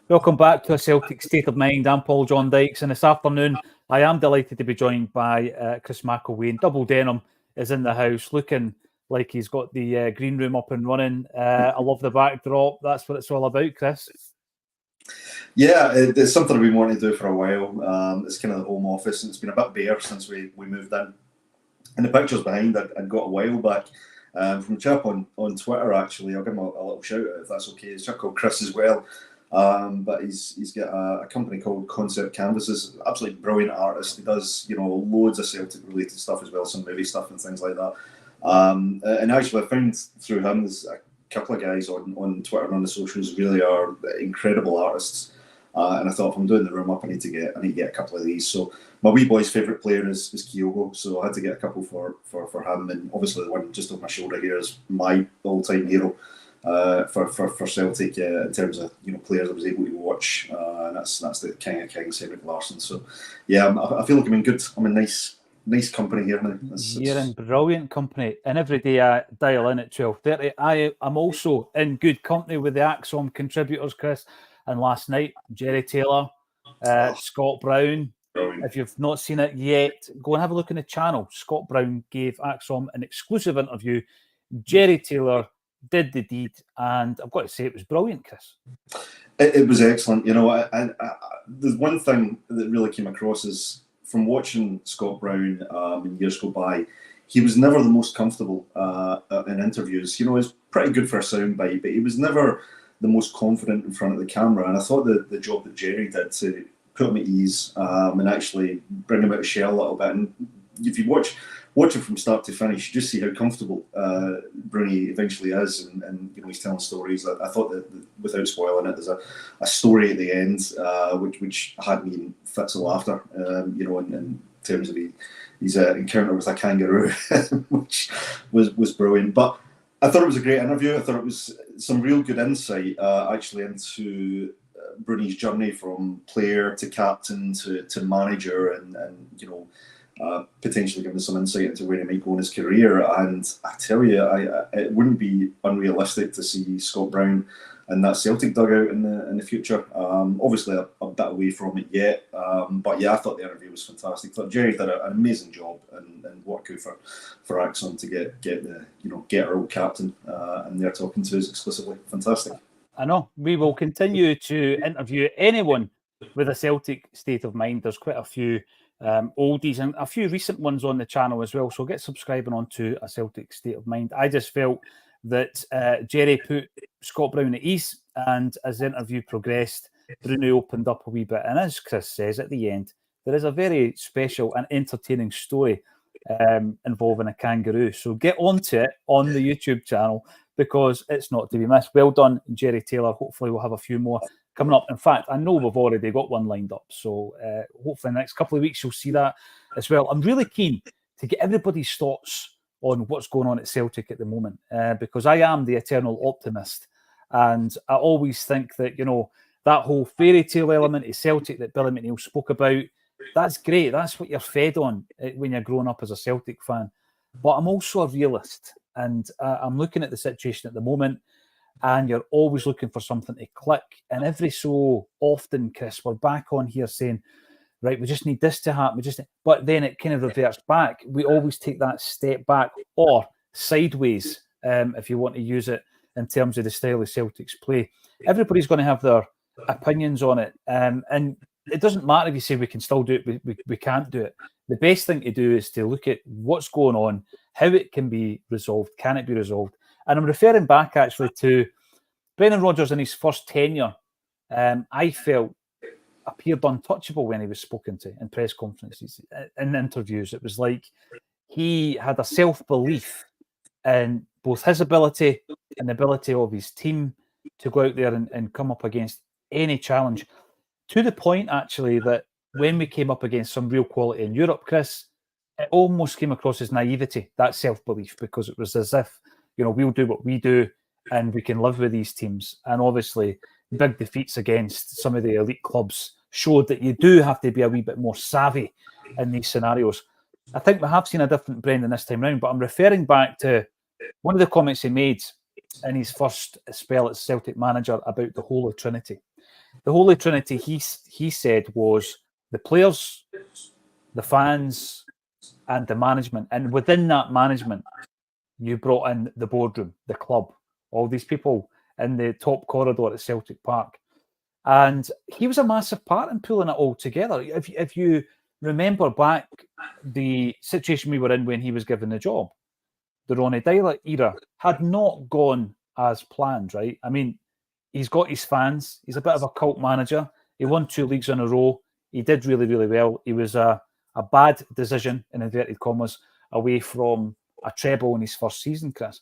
Welcome back to a Celtic State of Mind. I'm Paul John Dykes, and this afternoon I am delighted to be joined by Chris McElwain. Double Denim is in the house, looking like he's got the green room up and running. I love the backdrop. That's what it's all about, Chris. Yeah, it's something I've been wanting to do for a while. It's kind of the home office, and it's been a bit bare since we moved in. And the pictures behind I'd got a while back from a chap on Twitter, actually. I'll give him a little shout out if that's okay. It's a chap called Chris as well. But he's got a company called Concept Canvases. Absolutely brilliant artist. He does, loads of Celtic related stuff as well, some movie stuff and things like that. And actually, I found through him there's a couple of guys on Twitter and on the socials really are incredible artists. And I thought, if I'm doing the room up, I need to get a couple of these. So my wee boy's favourite player is Kyogo, so I had to get a couple for him. And obviously the one just on my shoulder here is my all-time hero. For Celtic in terms of players I was able to watch, and that's the King of Kings, Henrik Larsson. So yeah, I feel like I'm in good. I'm in nice company here now. You're in brilliant company, and every day I dial in at 12:30. I'm also in good company with the Acsom contributors, Chris. And last night, Jerry Taylor, Scott Brown. Brilliant. If you've not seen it yet, go and have a look in the channel. Scott Brown gave Acsom an exclusive interview. Jerry Taylor did the deed, and I've got to say it was brilliant, Chris. It was excellent. The one thing that really came across is from watching Scott Brown in years go by, he was never the most comfortable in interviews. He was pretty good for a soundbite, but he was never the most confident in front of the camera. And I thought the job that Jerry did to put him at ease and actually bring him out of shell a little bit. And if you watch it from start to finish, you just see how comfortable Bruni eventually is, and he's telling stories. I thought that without spoiling it, there's a story at the end which had me in fits of laughter. In terms of his encounter with a kangaroo, which was brilliant. But I thought it was a great interview. I thought it was some real good insight actually into Bruni's journey from player to captain to manager, and potentially giving some insight into where he might go in his career. And I tell you, it wouldn't be unrealistic to see Scott Brown in that Celtic dugout in the future. Obviously a bit away from it yet, but yeah, I thought the interview was fantastic. I thought Jerry did an amazing job and worked good for Acsom to get our old captain and they're talking to us exclusively. Fantastic. I know. We will continue to interview anyone with a Celtic state of mind. There's quite a few oldies and a few recent ones on the channel as well, so get subscribing onto a Celtic state of mind. I just felt that Jerry put Scott Brown at ease, and as the interview progressed, Bruni opened up a wee bit, and as Chris says at the end, there is a very special and entertaining story involving a kangaroo, so get onto it on the YouTube channel because it's not to be missed. Well done, Jerry Taylor. Hopefully we'll have a few more coming up. In fact, I know we've already got one lined up, so hopefully in the next couple of weeks you'll see that as well. I'm really keen to get everybody's thoughts on what's going on at Celtic at the moment, because I am the eternal optimist, and I always think that that whole fairy tale element of Celtic that Billy McNeil spoke about, that's great. That's what you're fed on when you're growing up as a Celtic fan. But I'm also a realist, and I'm looking at the situation at the moment, and you're always looking for something to click. And every so often, Chris, we're back on here saying, right, we just need this to happen. But then it kind of reverts back. We always take that step back or sideways, if you want to use it in terms of the style of Celtic's play. Everybody's going to have their opinions on it. And it doesn't matter if you say we can still do it, we can't do it. The best thing to do is to look at what's going on, how it can be resolved, can it be resolved? And I'm referring back actually to Brendan Rodgers in his first tenure. I felt appeared untouchable when he was spoken to in press conferences, in interviews. It was like he had a self-belief in both his ability and the ability of his team to go out there and come up against any challenge, to the point actually that when we came up against some real quality in Europe, Chris, it almost came across as naivety, that self-belief, because it was as if, we'll do what we do and we can live with these teams. And obviously big defeats against some of the elite clubs showed that you do have to be a wee bit more savvy in these scenarios. I think we have seen a different Brendan this time round, but I'm referring back to one of the comments he made in his first spell as Celtic manager about the Holy Trinity. The Holy Trinity, he said, was the players, the fans, and the management. And within that management, you brought in the boardroom, the club, all these people in the top corridor at Celtic Park. And he was a massive part in pulling it all together. If you remember back the situation we were in when he was given the job, the Ronnie Dyler era had not gone as planned, right? I mean, he's got his fans. He's a bit of a cult manager. He won 2 leagues in a row. He did really, really well. He was a bad decision, in inverted commas, away from a treble in his first season, Chris.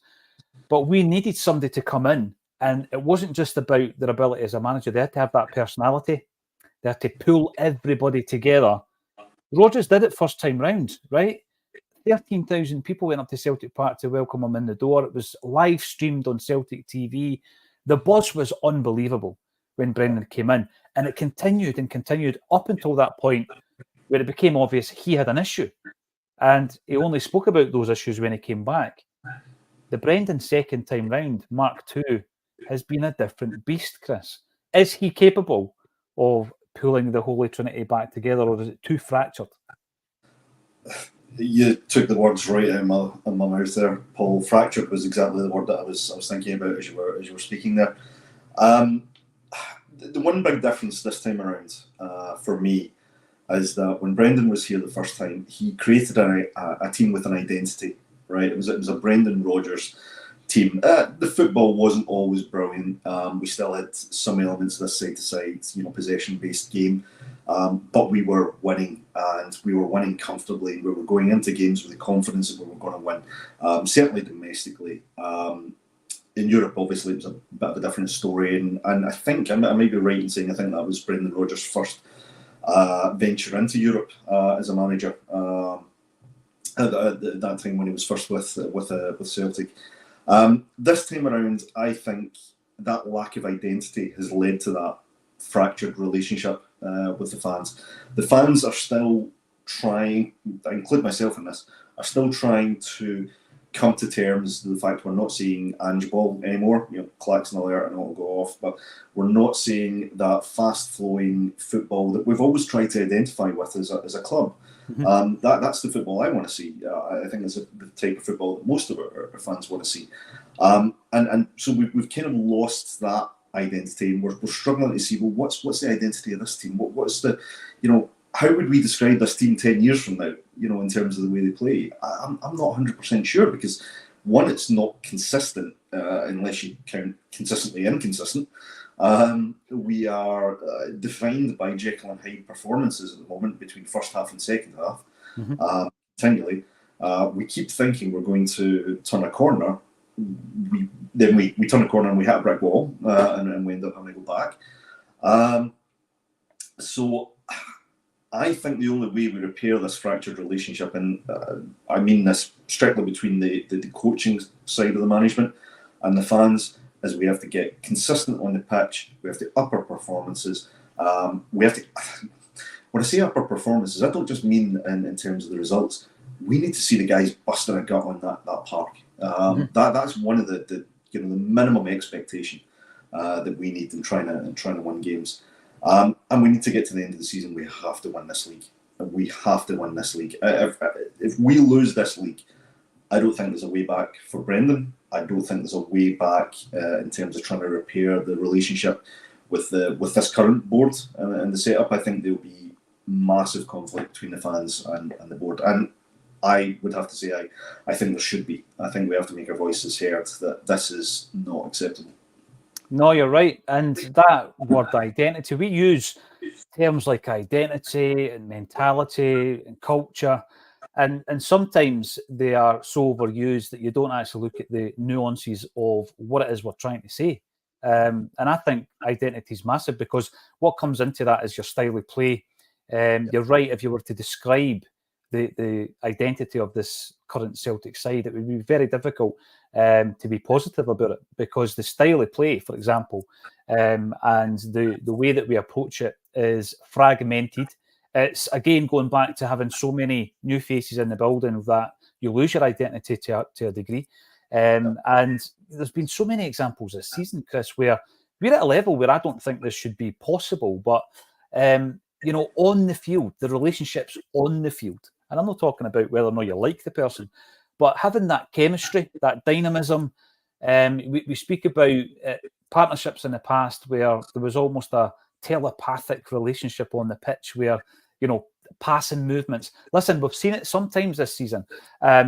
But we needed somebody to come in, and it wasn't just about their ability as a manager. They had to have that personality. They had to pull everybody together. Rodgers did it first time round, right? 13,000 people went up to Celtic Park to welcome him in the door. It was live streamed on Celtic TV. The buzz was unbelievable when Brendan came in, and it continued and continued up until that point where it became obvious he had an issue. And he only spoke about those issues when he came back. The Brendan second time round, Mark II, has been a different beast, Chris. Is he capable of pulling the Holy Trinity back together, or is it too fractured? You took the words right out of my mouth there, Paul. Fractured was exactly the word that I was thinking about as you were speaking there. The one big difference this time around for me is that when Brendan was here the first time, he created a team with an identity. Right, it was a Brendan Rodgers team. The football wasn't always brilliant. We still had some elements of this side-to-side, possession-based game, but we were winning, and we were winning comfortably. We were going into games with the confidence that we were going to win. Certainly domestically. In Europe, obviously, it was a bit of a different story, and I think I may be right in saying I think that was Brendan Rodgers' first venture into Europe as a manager. At that time when he was first with Celtic. This time around, I think that lack of identity has led to that fractured relationship with the fans. The fans are still trying, I include myself in this, are still trying to come to terms with the fact we're not seeing Ange ball anymore. Klaxon alert and it'll go off, but we're not seeing that fast-flowing football that we've always tried to identify with as a club. Mm-hmm. That's the football I want to see. I think it's the type of football that most of our fans want to see. And so we've kind of lost that identity, and we're struggling to see, well, what's the identity of this team? What's the, how would we describe this team 10 years from now, in terms of the way they play? I'm not 100% sure, because one, it's not consistent unless you count consistently inconsistent. We are defined by Jekyll and Hyde performances at the moment between first half and second half. Mm-hmm. Continually, we keep thinking we're going to turn a corner. We turn a corner and we hit a brick wall, and we end up having to go back. So I think the only way we repair this fractured relationship, and I mean this strictly between the coaching side of the management and the fans, is we have to get consistent on the pitch. We have to up our performances. We have to. When I say upper performances, I don't just mean in terms of the results. We need to see the guys busting a gut on that park. That's one of the minimum expectation that we need in trying to win games. And we need to get to the end of the season. We have to win this league. We have to win this league. If we lose this league, I don't think there's a way back for Brendan. I don't think there's a way back in terms of trying to repair the relationship with this current board and the setup. I think there'll be massive conflict between the fans and the board. And I would have to say I think there should be. I think we have to make our voices heard that this is not acceptable. No, you're right. And that word identity, we use terms like identity and mentality and culture. And sometimes they are so overused that you don't actually look at the nuances of what it is we're trying to say. And I think identity is massive, because what comes into that is your style of play. You're right, if you were to describe the identity of this current Celtic side, it would be very difficult to be positive about it, because the style of play, for example, and the way that we approach it is fragmented. It's, again, going back to having so many new faces in the building that you lose your identity to a degree. And there's been so many examples this season, Chris, where we're at a level where I don't think this should be possible. But, you know, on the field, the relationships on the field, and I'm not talking about whether or not you like the person, but having that chemistry, that dynamism. We speak about partnerships in the past where there was almost a telepathic relationship on the pitch where, you know, passing movements. Listen, we've seen it sometimes this season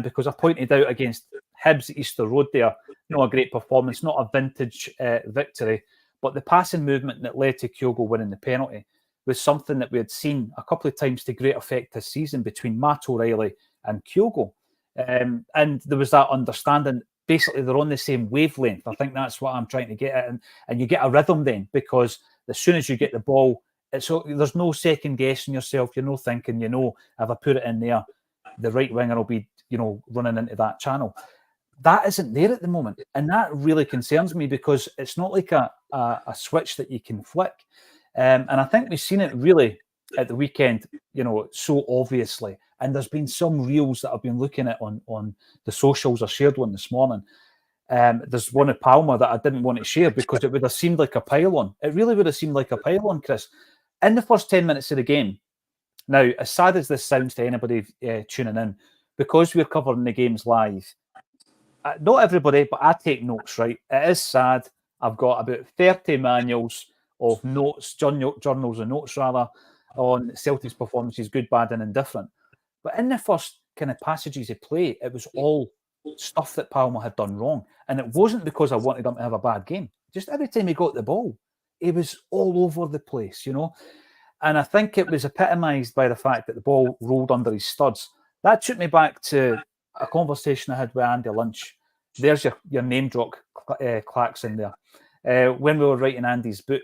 because I pointed out against Hibs at Easter Road there, not a great performance, not a vintage victory, but the passing movement that led to Kyogo winning the penalty was something that we had seen a couple of times to great effect this season between Matt O'Reilly and Kyogo. And there was that understanding. Basically, they're on the same wavelength. I think that's what I'm trying to get at. And you get a rhythm then, because as soon as you get the ball, there's no second guessing yourself. You're no thinking, you know, if I put it in there, the right winger will be, you know, running into that channel. That isn't there at the moment. And that really concerns me because it's not like a switch that you can flick. And I think we've seen it really at the weekend, you know, so obviously. And there's been some reels that I've been looking at on the socials. I shared one this morning. There's one at Palma that I didn't want to share because it would have seemed like a pile-on. It really would have seemed like a pile-on, Chris. In the first 10 minutes of the game, now, as sad as this sounds to anybody tuning in, because we're covering the games live, not everybody, but I take notes, right? It is sad. I've got about 30 manuals of notes, journals and notes rather, on Celtic's performances, good, bad and indifferent. But in the first kind of passages of play, it was all stuff that Palma had done wrong. And it wasn't because I wanted him to have a bad game. Just every time he got the ball, he was all over the place, you know. And I think it was epitomised by the fact that the ball rolled under his studs. That took me back to a conversation I had with Andy Lynch. There's your name drop, Clacks, in there. When we were writing Andy's book.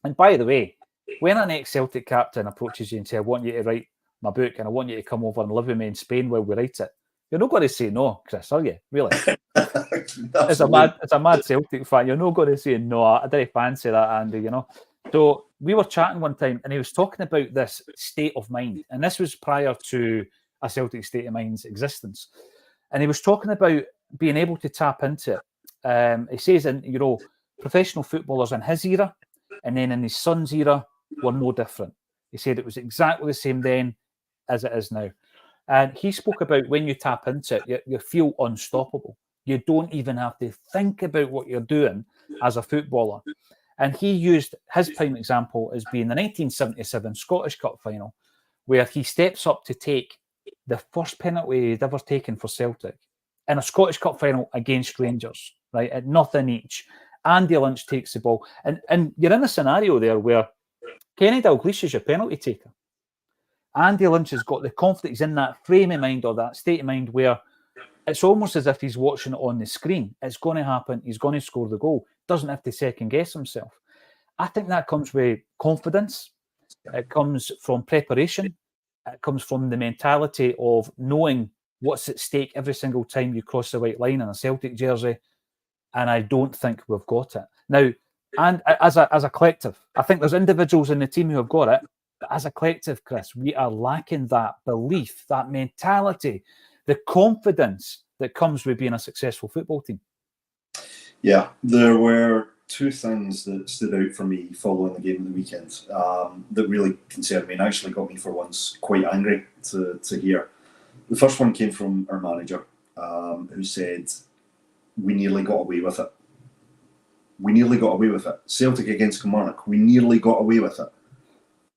And by the way, when an ex-Celtic captain approaches you and says, I want you to write my book and I want you to come over and live with me in Spain while we write it, you're not going to say no, Chris, are you? Really? It's a mad Celtic fan. You're not going to say no. I didn't fancy that, Andy, you know. So we were chatting one time and he was talking about this state of mind. And this was prior to a Celtic State of Mind's existence. And he was talking about being able to tap into it. He says, you know, professional footballers in his era and then in his son's era were no different. He said it was exactly the same then as it is now. And he spoke about when you tap into it, you feel unstoppable. You don't even have to think about what you're doing as a footballer. And he used his prime example as being the 1977 Scottish Cup final, where he steps up to take the first penalty he'd ever taken for Celtic in a Scottish Cup final against Rangers, right, at nothing each. Andy Lynch takes the ball. And you're in a scenario there where Kenny Dalglish is your penalty taker. Andy Lynch has got the confidence, he's in that frame of mind or that state of mind where it's almost as if he's watching it on the screen. It's going to happen. He's going to score the goal. Doesn't have to second guess himself. I think that comes with confidence. It comes from preparation. It comes from the mentality of knowing what's at stake every single time you cross the white line in a Celtic jersey. And I don't think we've got it. Now, and as a collective, I think there's individuals in the team who have got it. But as a collective, Chris, we are lacking that belief, that mentality, the confidence that comes with being a successful football team. Yeah, there were two things that stood out for me following the game of the weekend that really concerned me and actually got me for once quite angry to hear. The first one came from our manager who said, we nearly got away with it. We nearly got away with it. Celtic against Kilmarnock, we nearly got away with it.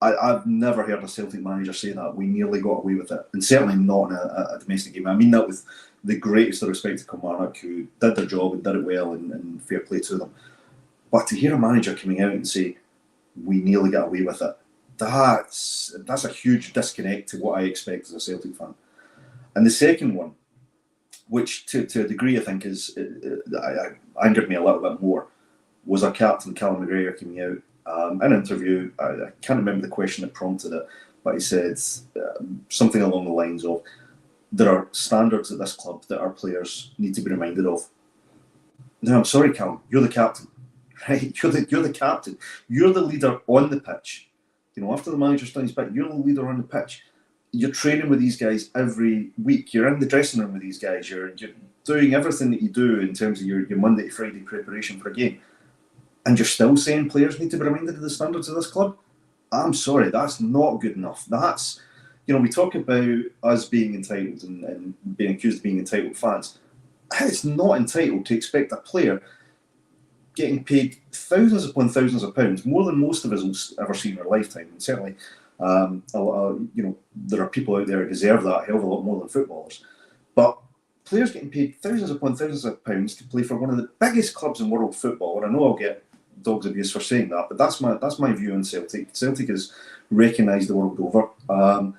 I've never heard a Celtic manager say that. We nearly got away with it. And certainly not in a domestic game. I mean that with the greatest of respect to Kilmarnock, who did their job and did it well, and fair play to them. But to hear a manager coming out and say, we nearly got away with it, that's a huge disconnect to what I expect as a Celtic fan. And the second one, which to a degree I think angered me a little bit more, was our captain, Callum McGregor, coming out in an interview. I can't remember the question that prompted it, but he said something along the lines of, there are standards at this club that our players need to be reminded of. Now, I'm sorry, Callum, you're the captain, right? You're the captain. You're the leader on the pitch. You know, after the manager's done his bit, you're the leader on the pitch. you're training with these guys every week. You're in the dressing room with these guys. You're doing everything that you do in terms of your Monday to Friday preparation for a game. And you're still saying players need to be reminded of the standards of this club? I'm sorry, that's not good enough. That's, we talk about us being entitled and being accused of being entitled fans. It's not entitled to expect a player getting paid thousands upon thousands of pounds, more than most of us will ever see in our lifetime. And certainly, there are people out there who deserve that a hell of a lot more than footballers. But players getting paid thousands upon thousands of pounds to play for one of the biggest clubs in world football, and I know I'll get dogs abuse for saying that, but that's my view on Celtic. Celtic is recognised the world over.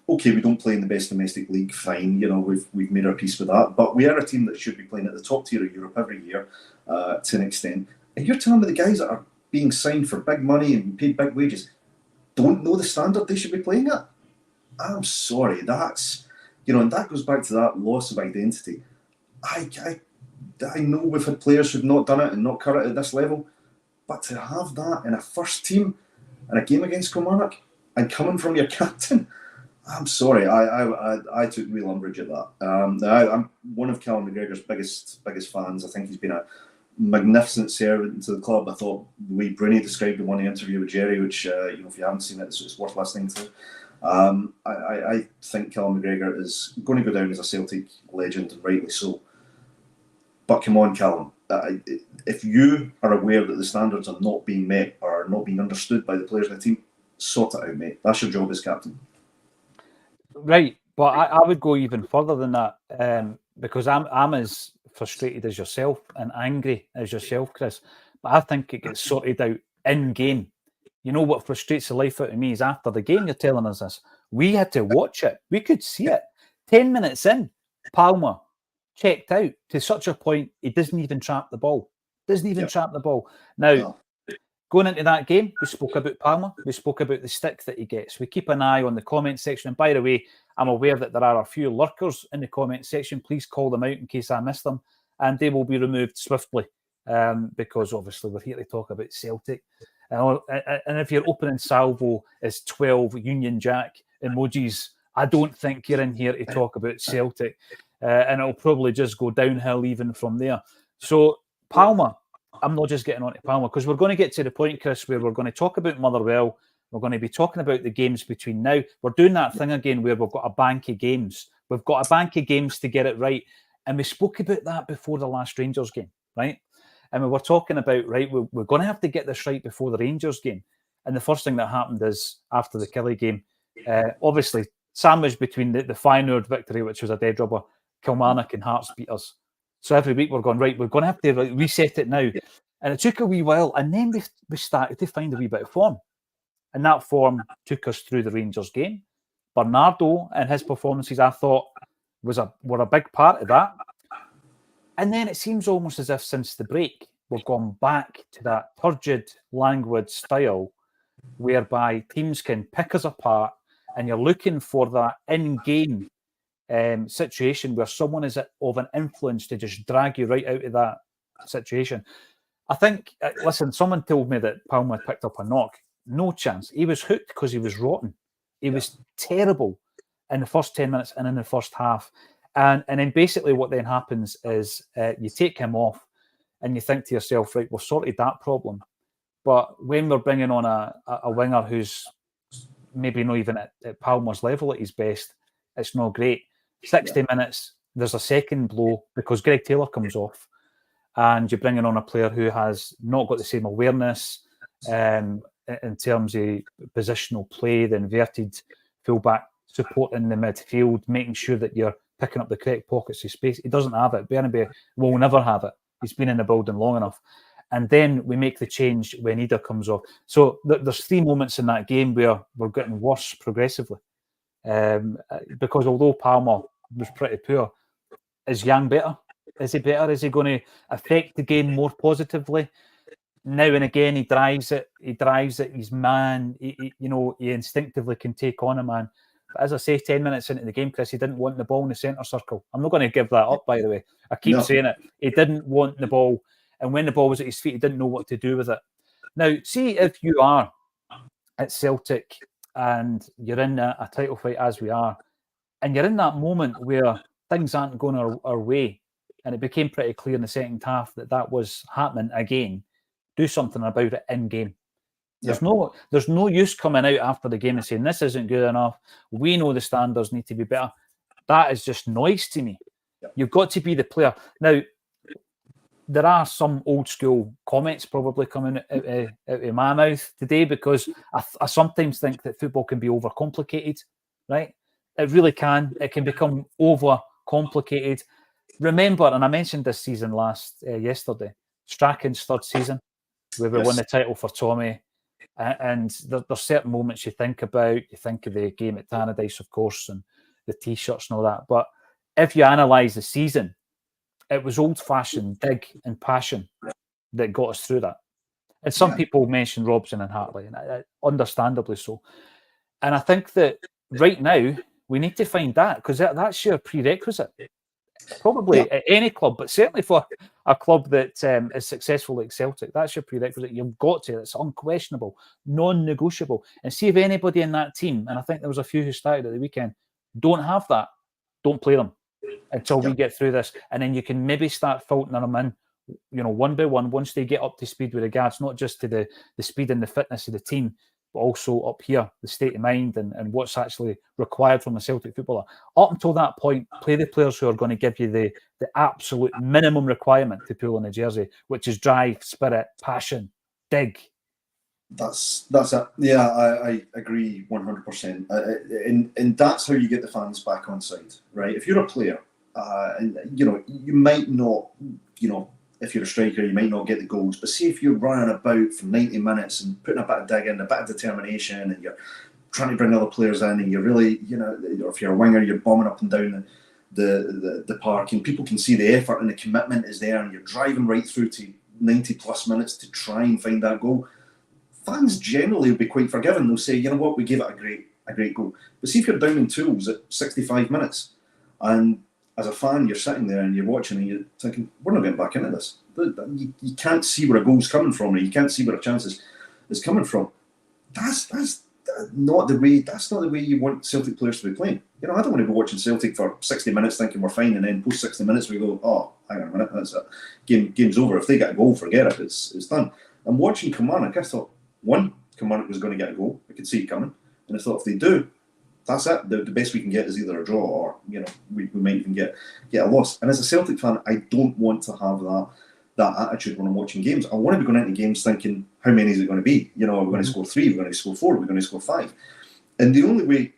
Okay, we don't play in the best domestic league, fine, we've made our peace with that, but we are a team that should be playing at the top tier of Europe every year to an extent. And you're telling me the guys that are being signed for big money and paid big wages don't know the standard they should be playing at? I'm sorry, that's, and that goes back to that loss of identity. I know we've had players who've not done it and not cut it at this level, but to have that in a first team in a game against Kilmarnock and coming from your captain, I'm sorry, I took real umbrage at that. I'm one of Callum McGregor's biggest fans. I think he's been a magnificent servant to the club. I thought the way Bruni described in one interview with Jerry, which if you haven't seen it, it's worth listening to. I think Callum McGregor is going to go down as a Celtic legend, and rightly so. But come on, Callum. If you are aware that the standards are not being met or not being understood by the players in the team, sort it out, mate. That's your job as captain. Right, but I would go even further than that, because I'm as frustrated as yourself and angry as yourself, Chris. But I think it gets sorted out in game. You know what frustrates the life out of me is after the game, you're telling us this. We had to watch it. We could see it. 10 minutes in, Palmer checked out to such a point he doesn't even trap the ball. Trap the ball. Now, going into that game, we spoke about Palmer. We spoke about the stick that he gets. We keep an eye on the comment section. And by the way, I'm aware that there are a few lurkers in the comment section. Please call them out in case I miss them. And they will be removed swiftly because obviously we're here to talk about Celtic. And if your opening salvo is 12 Union Jack emojis, I don't think you're in here to talk about Celtic. And it'll probably just go downhill even from there. So Palmer, I'm not just getting on to Palmer because we're going to get to the point, Chris, where we're going to talk about Motherwell. We're going to be talking about the games between now. We're doing that thing again where we've got a bank of games. We've got a bank of games to get it right. And we spoke about that before the last Rangers game, right? And we were talking about, right, we're going to have to get this right before the Rangers game. And the first thing that happened is after the Killie game, obviously sandwiched between the Feyenoord victory, which was a dead rubber, Kilmarnock and Hearts beat us. So every week we're going, right, we're going to have to reset it now. And it took a wee while. And then we started to find a wee bit of form. And that form took us through the Rangers game. Bernardo and his performances, I thought, were a big part of that. And then it seems almost as if since the break, we've gone back to that turgid, languid style whereby teams can pick us apart and you're looking for that in-game situation where someone is of an influence to just drag you right out of that situation. I think, listen, someone told me that Palmer picked up a knock. No chance. He was hooked because he was rotten. He was terrible in the first 10 minutes and in the first half. And then basically what then happens is you take him off and you think to yourself, right, we've sorted that problem. But when we're bringing on a winger who's maybe not even at Palmer's level at his best, it's not great. 60 minutes, there's a second blow because Greg Taylor comes off and you're bringing on a player who has not got the same awareness in terms of positional play, the inverted fullback support in the midfield, making sure that you're picking up the correct pockets of space. He doesn't have it. Bernabeu will never have it. He's been in the building long enough. And then we make the change when Ida comes off. So there's 3 moments in that game where we're getting worse progressively. Because although Palmer was pretty poor, is Yang better? Is he better? Is he going to affect the game more positively? Now and again, he drives it. He's man. He instinctively can take on a man. But as I say, 10 minutes into the game, Chris, he didn't want the ball in the centre circle. I'm not going to give that up, by the way. I keep saying it. He didn't want the ball. And when the ball was at his feet, he didn't know what to do with it. Now, see if you are at Celtic and you're in a title fight as we are, and you're in that moment where things aren't going our way, and it became pretty clear in the second half that was happening again. Do something about it in game. There's no use coming out after the game and saying this isn't good enough. We know the standards need to be better. That is just noise to me. You've got to be the player. Now, there are some old school comments probably coming out of my mouth today, because I sometimes think that football can be overcomplicated, right? It really can. It can become overcomplicated. Remember, and I mentioned this season yesterday, Strachan's third season, where we won the title for Tommy. And there's certain moments you think about. You think of the game at Tannadice, of course, and the T-shirts and all that. But if you analyse the season, it was old-fashioned dig and passion that got us through that. And some people mention Robson and Hartley, and understandably so. And I think that right now we need to find that, because that's your prerequisite. Probably at any club, but certainly for a club that is successful like Celtic, that's your prerequisite. You've got to. It's unquestionable, non-negotiable. And see if anybody in that team, and I think there was a few who started at the weekend, don't have that, don't play them until we get through this. And then you can maybe start filtering them in, one by one, once they get up to speed with regards not just to the speed and the fitness of the team, but also up here, the state of mind and what's actually required from a Celtic footballer. Up until that point, play the players who are going to give you the absolute minimum requirement to pull on the jersey, which is drive, spirit, passion, dig. That's it. Yeah, I agree 100%. And that's how you get the fans back on side, right? If you're a player, and you might not, if you're a striker, you might not get the goals. But see if you're running about for 90 minutes and putting a bit of dig in, a bit of determination, and you're trying to bring other players in, and you're really, or if you're a winger, you're bombing up and down the park, and people can see the effort and the commitment is there, and you're driving right through to 90 plus minutes to try and find that goal. Fans generally will be quite forgiving. They'll say, you know what, we gave it a great goal. But see if you're down in tools at 65 minutes, and as a fan, you're sitting there and you're watching and you're thinking, we're not getting back into this. You can't see where a goal's coming from, or you can't see where a chance is coming from. That's not the way. That's not the way you want Celtic players to be playing. I don't want to be watching Celtic for 60 minutes thinking we're fine, and then post 60 minutes we go, oh, hang on a minute, that's it. Game's over. If they get a goal, forget it. It's done. I'm watching Kilmarnock. I thought, Kilmarnock was going to get a goal. I could see it coming, and I thought if they do, that's it. The best we can get is either a draw or we might even get a loss. And as a Celtic fan, I don't want to have that attitude when I'm watching games. I want to be going into games thinking, how many is it going to be? Are we going to score 3? We're going to score 4? We're going to score 5? And the only way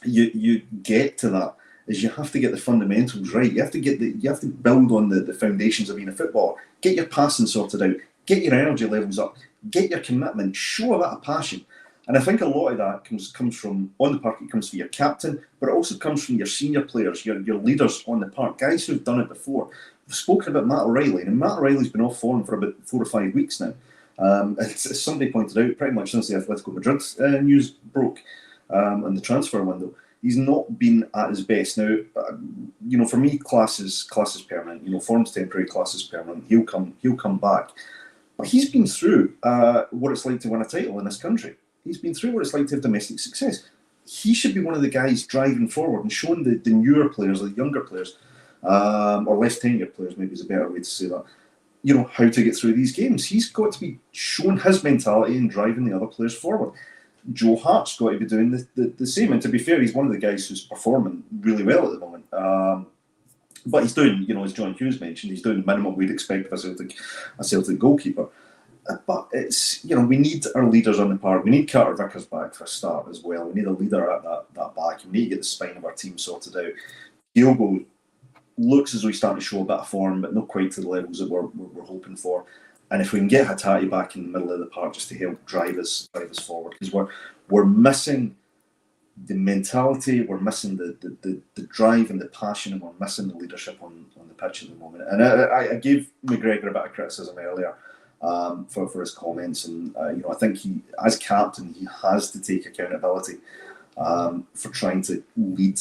you get to that is you have to get the fundamentals right. You have to build on the foundations of being a footballer. Get your passing sorted out. Get your energy levels up. Get your commitment. Show a bit of passion. And I think a lot of that comes from, on the park, it comes from your captain, but it also comes from your senior players, your leaders on the park, guys who've done it before. We've spoken about Matt O'Reilly, and Matt O'Reilly's been off form for about 4 or 5 weeks now. As somebody pointed out, pretty much since the Atletico Madrid news broke and the transfer window, he's not been at his best. Now, for me, class is permanent. Form's temporary, class is permanent. He'll come back. But he's been through what it's like to win a title in this country. He's been through what it's like to have domestic success. He should be one of the guys driving forward and showing the newer players, the younger players, or less tenured players, maybe is a better way to say that, how to get through these games. He's got to be showing his mentality and driving the other players forward. Joe Hart's got to be doing the same. And to be fair, he's one of the guys who's performing really well at the moment. But he's doing, as John Hughes mentioned, he's doing the minimum we'd expect of a Celtic goalkeeper. But it's, we need our leaders on the park. We need Carter Vickers back for a start as well. We need a leader at that back. We need to get the spine of our team sorted out. Diogo looks as though he's starting to show a bit of form, but not quite to the levels that we're hoping for. And if we can get Hattati back in the middle of the park just to help drive us forward, because we're missing the mentality, we're missing the drive and the passion, and we're missing the leadership on the pitch at the moment. And I gave McGregor a bit of criticism earlier for his comments, and I think he, as captain, he has to take accountability for trying to lead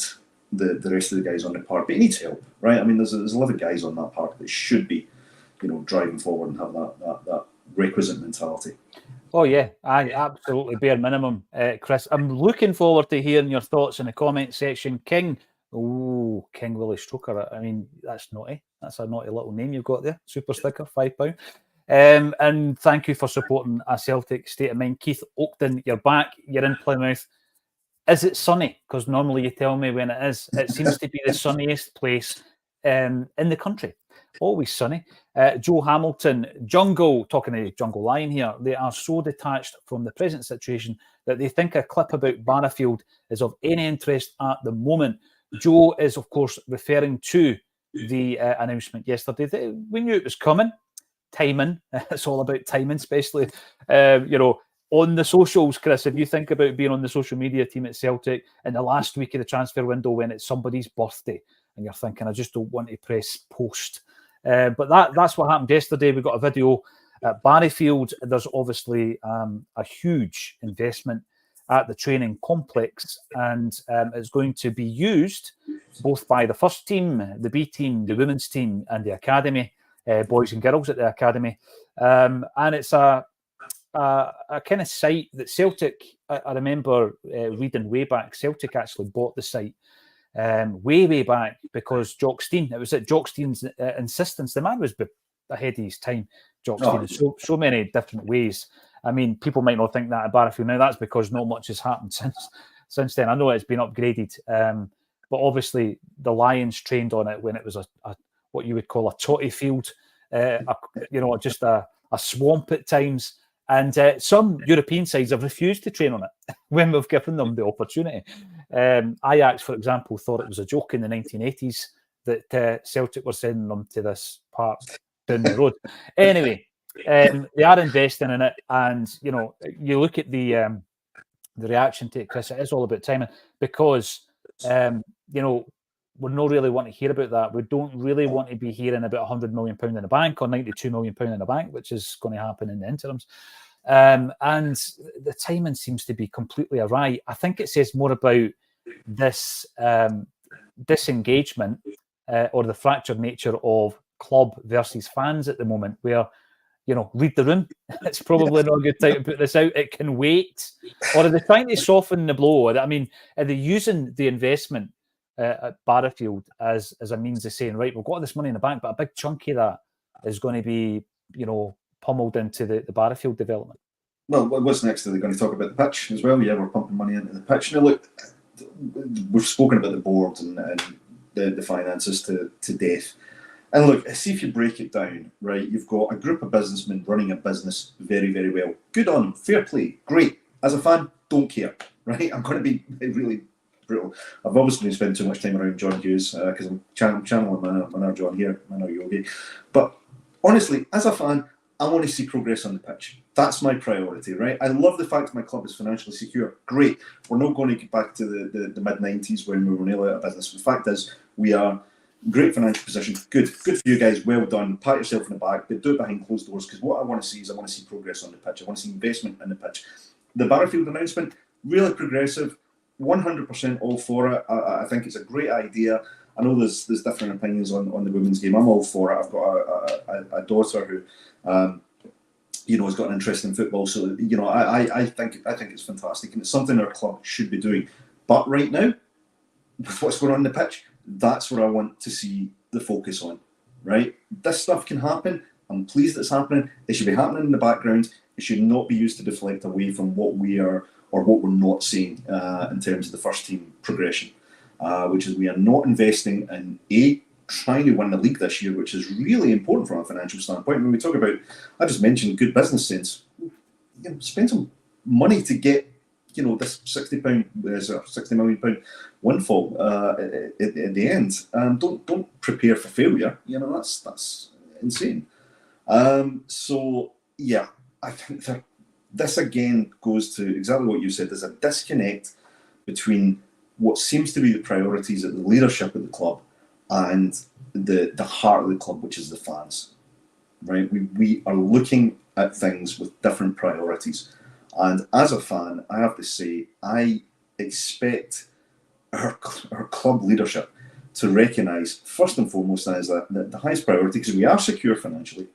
the rest of the guys on the park. But he needs help, right? I mean, there's a lot of guys on that park that should be, driving forward and have that requisite mentality. Oh yeah, absolutely bare minimum, Chris. I'm looking forward to hearing your thoughts in the comment section. King, oh, King Willie Stroker. I mean, that's naughty. That's a naughty little name you've got there. Super sticker, £5. And thank you for supporting a Celtic State of Mind. Keith Oakton, you're back. You're in Plymouth. Is it sunny? Because normally you tell me when it is. It seems to be the sunniest place in the country. Always sunny. Joe Hamilton, Jungle, talking to Jungle Lion here, they are so detached from the present situation that they think a clip about Barrafield is of any interest at the moment. Joe is, of course, referring to the announcement yesterday. We knew it was coming. Timing. It's all about timing, especially, on the socials, Chris. If you think about being on the social media team at Celtic in the last week of the transfer window when it's somebody's birthday and you're thinking, I just don't want to press post. But that's what happened yesterday. We got a video at Barrafield. There's obviously a huge investment at the training complex, and it's going to be used both by the first team, the B team, the women's team, and the academy, boys and girls at the academy. And it's a kind of site that Celtic, I remember reading way back, Celtic actually bought the site way back because Jock Stein, it was at Jock Stein's insistence. The man was ahead of his time, Jock Stein, in so many different ways. I mean, people might not think that at Barrafield now. That's because not much has happened since then. I know it's been upgraded, but obviously the Lions trained on it when it was a what you would call a totty field, just a swamp at times. And some European sides have refused to train on it when we've given them the opportunity. Ajax, for example, thought it was a joke in the 1980s that Celtic were sending them to this park down the road. Anyway, they are investing in it, and you look at the reaction to it, Chris. It is all about timing because we're not really wanting to hear about that. We don't really want to be hearing about £100 million in the bank or £92 million in the bank, which is going to happen in the interims. And the timing seems to be completely awry. I think it says more about this disengagement or the fractured nature of club versus fans at the moment, where, read the room. It's probably not a good time to put this out. It can wait. Or are they trying to soften the blow? I mean, are they using the investment at Barrafield as a means of saying, right, we've got this money in the bank, but a big chunk of that is going to be, pummeled into the Barrafield development? Well, what's next? Are they going to talk about the pitch as well? Yeah, we're pumping money into the pitch. Now, look, we've spoken about the board and the finances to death. And look, see if you break it down, right? You've got a group of businessmen running a business very, very well. Good on them. Fair play. Great. As a fan, don't care, right? I'm going to be really brutal. I've obviously been spending too much time around John Hughes because I'm channeling my inner John here, my inner Yogi. But honestly, as a fan, I want to see progress on the pitch. That's my priority, right? I love the fact my club is financially secure. Great. We're not going to get back to the mid-90s when we were nearly out of business. The fact is, we are great financial position. Good for you guys. Well done. Pat yourself in the back, but do it behind closed doors, because what I want to see is I want to see progress on the pitch. I want to see investment in the pitch. The Barrafield announcement, really progressive. 100% all for it. I think it's a great idea. I know there's different opinions on the women's game. I'm all for it. I've got a daughter who, has got an interest in football. So I think it's fantastic, and it's something our club should be doing. But right now, with what's going on in the pitch, that's what I want to see the focus on. Right? This stuff can happen. I'm pleased it's happening. It should be happening in the background. It should not be used to deflect away from what we are or what we're not seeing in terms of the first team progression, which is we are not investing in trying to win the league this year, which is really important from a financial standpoint. When we talk about, I just mentioned good business sense, spend some money to get this £60 million windfall at the end. Don't prepare for failure. That's insane. So yeah, I think that this again goes to exactly what you said. There's a disconnect between what seems to be the priorities at the leadership of the club and the heart of the club, which is the fans. Right? We are looking at things with different priorities. And as a fan, I have to say, I expect our club leadership to recognise, first and foremost, as the highest priority, because we are secure financially,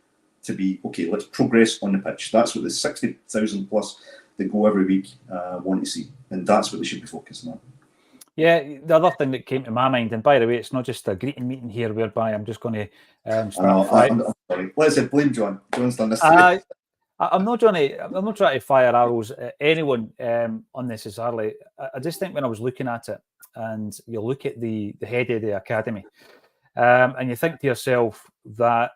to be, okay, let's progress on the pitch. That's what the 60,000 plus that go every week want to see. And that's what they should be focusing on. Yeah, the other thing that came to my mind, and by the way, it's not just a greeting meeting here whereby I'm just going to start. I'm sorry. Let's say blame John. John's done this. I'm not trying to fire arrows at anyone unnecessarily. I just think when I was looking at it, and you look at the head of the academy, and you think to yourself that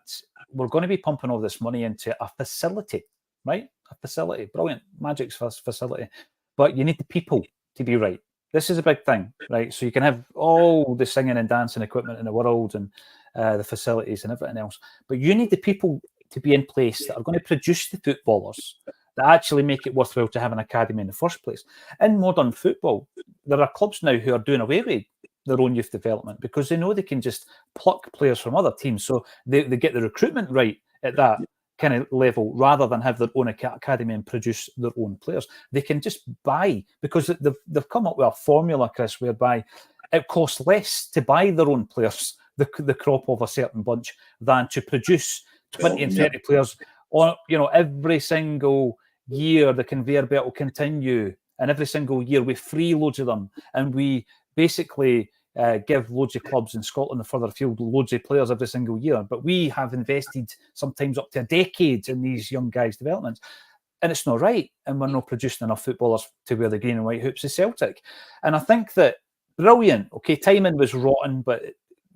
we're going to be pumping all this money into a facility, right? A facility, brilliant, Magic's facility, but you need the people to be right. This is a big thing, right? So you can have all the singing and dancing equipment in the world and the facilities and everything else, but you need the people to be in place that are going to produce the footballers that actually make it worthwhile to have an academy in the first place. In modern football, there are clubs now who are doing away with their own youth development because they know they can just pluck players from other teams. So they get the recruitment right at that kind of level rather than have their own academy and produce their own players. They can just buy, because they've come up with a formula, Chris, whereby it costs less to buy their own players, the crop of a certain bunch, than to produce 20 and 30 players on, every single year. The conveyor belt will continue, and every single year we free loads of them, and we basically give loads of clubs in Scotland and further afield loads of players every single year. But we have invested sometimes up to a decade in these young guys' developments, and it's not right, and we're not producing enough footballers to wear the green and white hoops of Celtic. And I think that brilliant. Okay, timing was rotten, but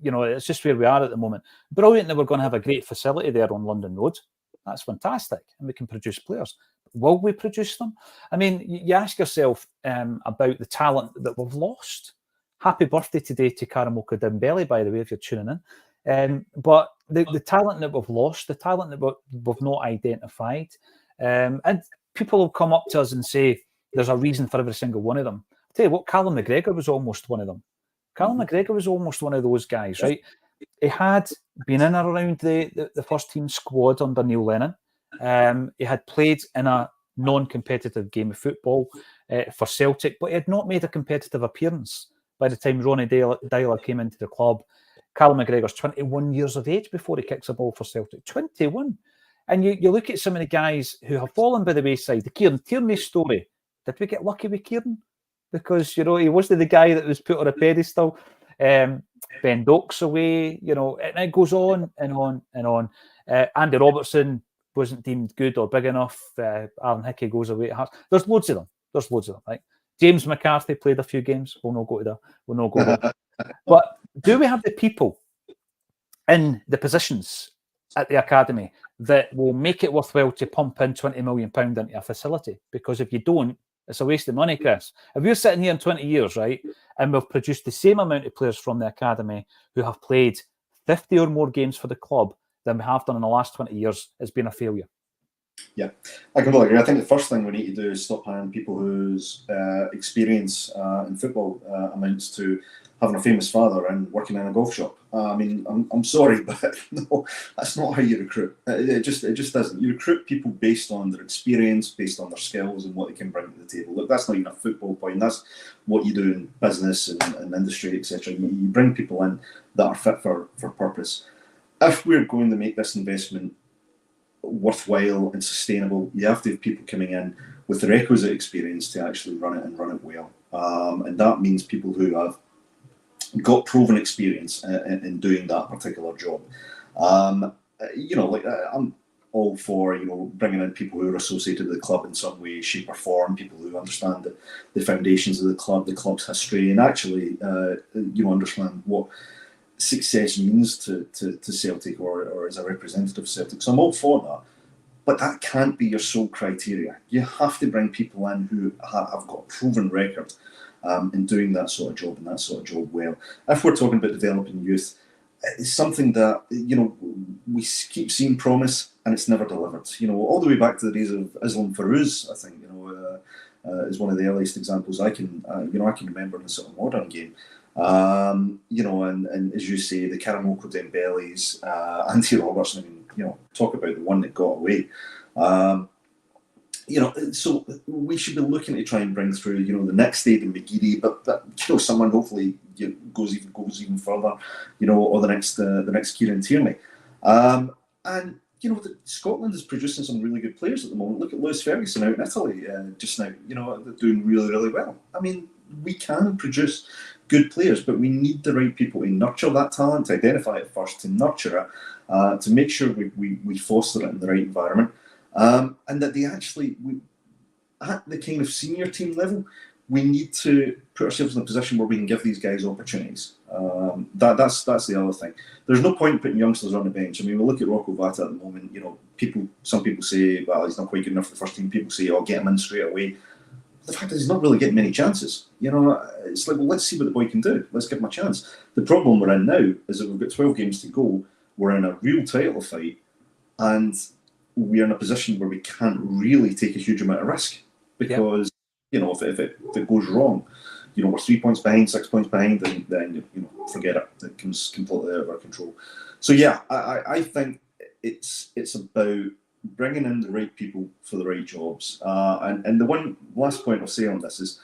it's just where we are at the moment. Brilliant that we're going to have a great facility there on London Road. That's fantastic, and we can produce players. Will we produce them? I mean, you ask yourself about the talent that we've lost. Happy birthday today to Karamoka Dembele, by the way, if you're tuning in. But the talent that we've lost, the talent that we've not identified, and people will come up to us and say there's a reason for every single one of them. I'll tell you what, Callum McGregor was almost one of them. Callum McGregor was almost one of those guys, right? He had been in and around the first team squad under Neil Lennon. He had played in a non-competitive game of football for Celtic, but he had not made a competitive appearance by the time Ronnie Dyler came into the club. Callum McGregor's 21 years of age before he kicks a ball for Celtic. 21. And you look at some of the guys who have fallen by the wayside. The Kieran Tierney story. Did we get lucky with Kieran? Because, he wasn't the guy that was put on a pedestal. Ben Doak's away, and it goes on and on and on. Andy Robertson wasn't deemed good or big enough. Aaron Hickey goes away at Hearts. There's loads of them, right? James McCarthy played a few games. We'll not go there. But do we have the people in the positions at the academy that will make it worthwhile to pump in £20 million into a facility? Because if you don't, it's a waste of money, Chris. If we're sitting here in 20 years, right, and we've produced the same amount of players from the academy who have played 50 or more games for the club than we have done in the last 20 years, it's been a failure. Yeah, I completely agree. I think the first thing we need to do is stop hiring people whose experience in football amounts to having a famous father and working in a golf shop. I mean, I'm sorry, but no, that's not how you recruit. It just doesn't. You recruit people based on their experience, based on their skills and what they can bring to the table. Look, that's not even a football point. That's what you do in business and industry, etc. You bring people in that are fit for purpose. If we're going to make this investment worthwhile and sustainable, you have to have people coming in with the requisite experience to actually run it and run it well. And that means people who have got proven experience in doing that particular job. I'm all for bringing in people who are associated with the club in some way, shape or form, people who understand the foundations of the club's history, and actually understand what success means to Celtic or as a representative of Celtic. So I'm all for that, but that can't be your sole criteria. You have to bring people in who have got a proven record in doing that sort of job and that sort of job well. If we're talking about developing youth, it's something that we keep seeing promise and it's never delivered. All the way back to the days of Islam Farouz, I think is one of the earliest examples I can remember in a sort of modern game. And as you say, the Karamoka Dembele's, Andy Robertson, talk about the one that got away. So we should be looking to try and bring through, the next Aidan McGeady, but someone hopefully goes even further, or the next Kieran Tierney. And you know, Scotland is producing some really good players at the moment. Look at Lewis Ferguson out in Italy just now. You know, they're doing really, really well. I mean, we can produce good players, but we need the right people to nurture that talent, to identify it first, to nurture it, to make sure we foster it in the right environment, and that they actually, at the kind of senior team level, we need to put ourselves in a position where we can give these guys opportunities. That's the other thing. There's no point putting youngsters on the bench. I mean, we look at Rocco Vata at the moment. You know, some people say, well, he's not quite good enough for the first team. People say, oh, get him in straight away. The fact is, he's not really getting many chances. You know, it's like, well, let's see what the boy can do. Let's give him a chance. The problem we're in now is that we've got 12 games to go. We're in a real title fight, and we're in a position where we can't really take a huge amount of risk because, you know, if it goes wrong, you know, we're 3 points behind, 6 points behind, then you know, forget it. It comes completely out of our control. So yeah, I think it's about bringing in the right people for the right jobs. And the one last point I'll say on this is,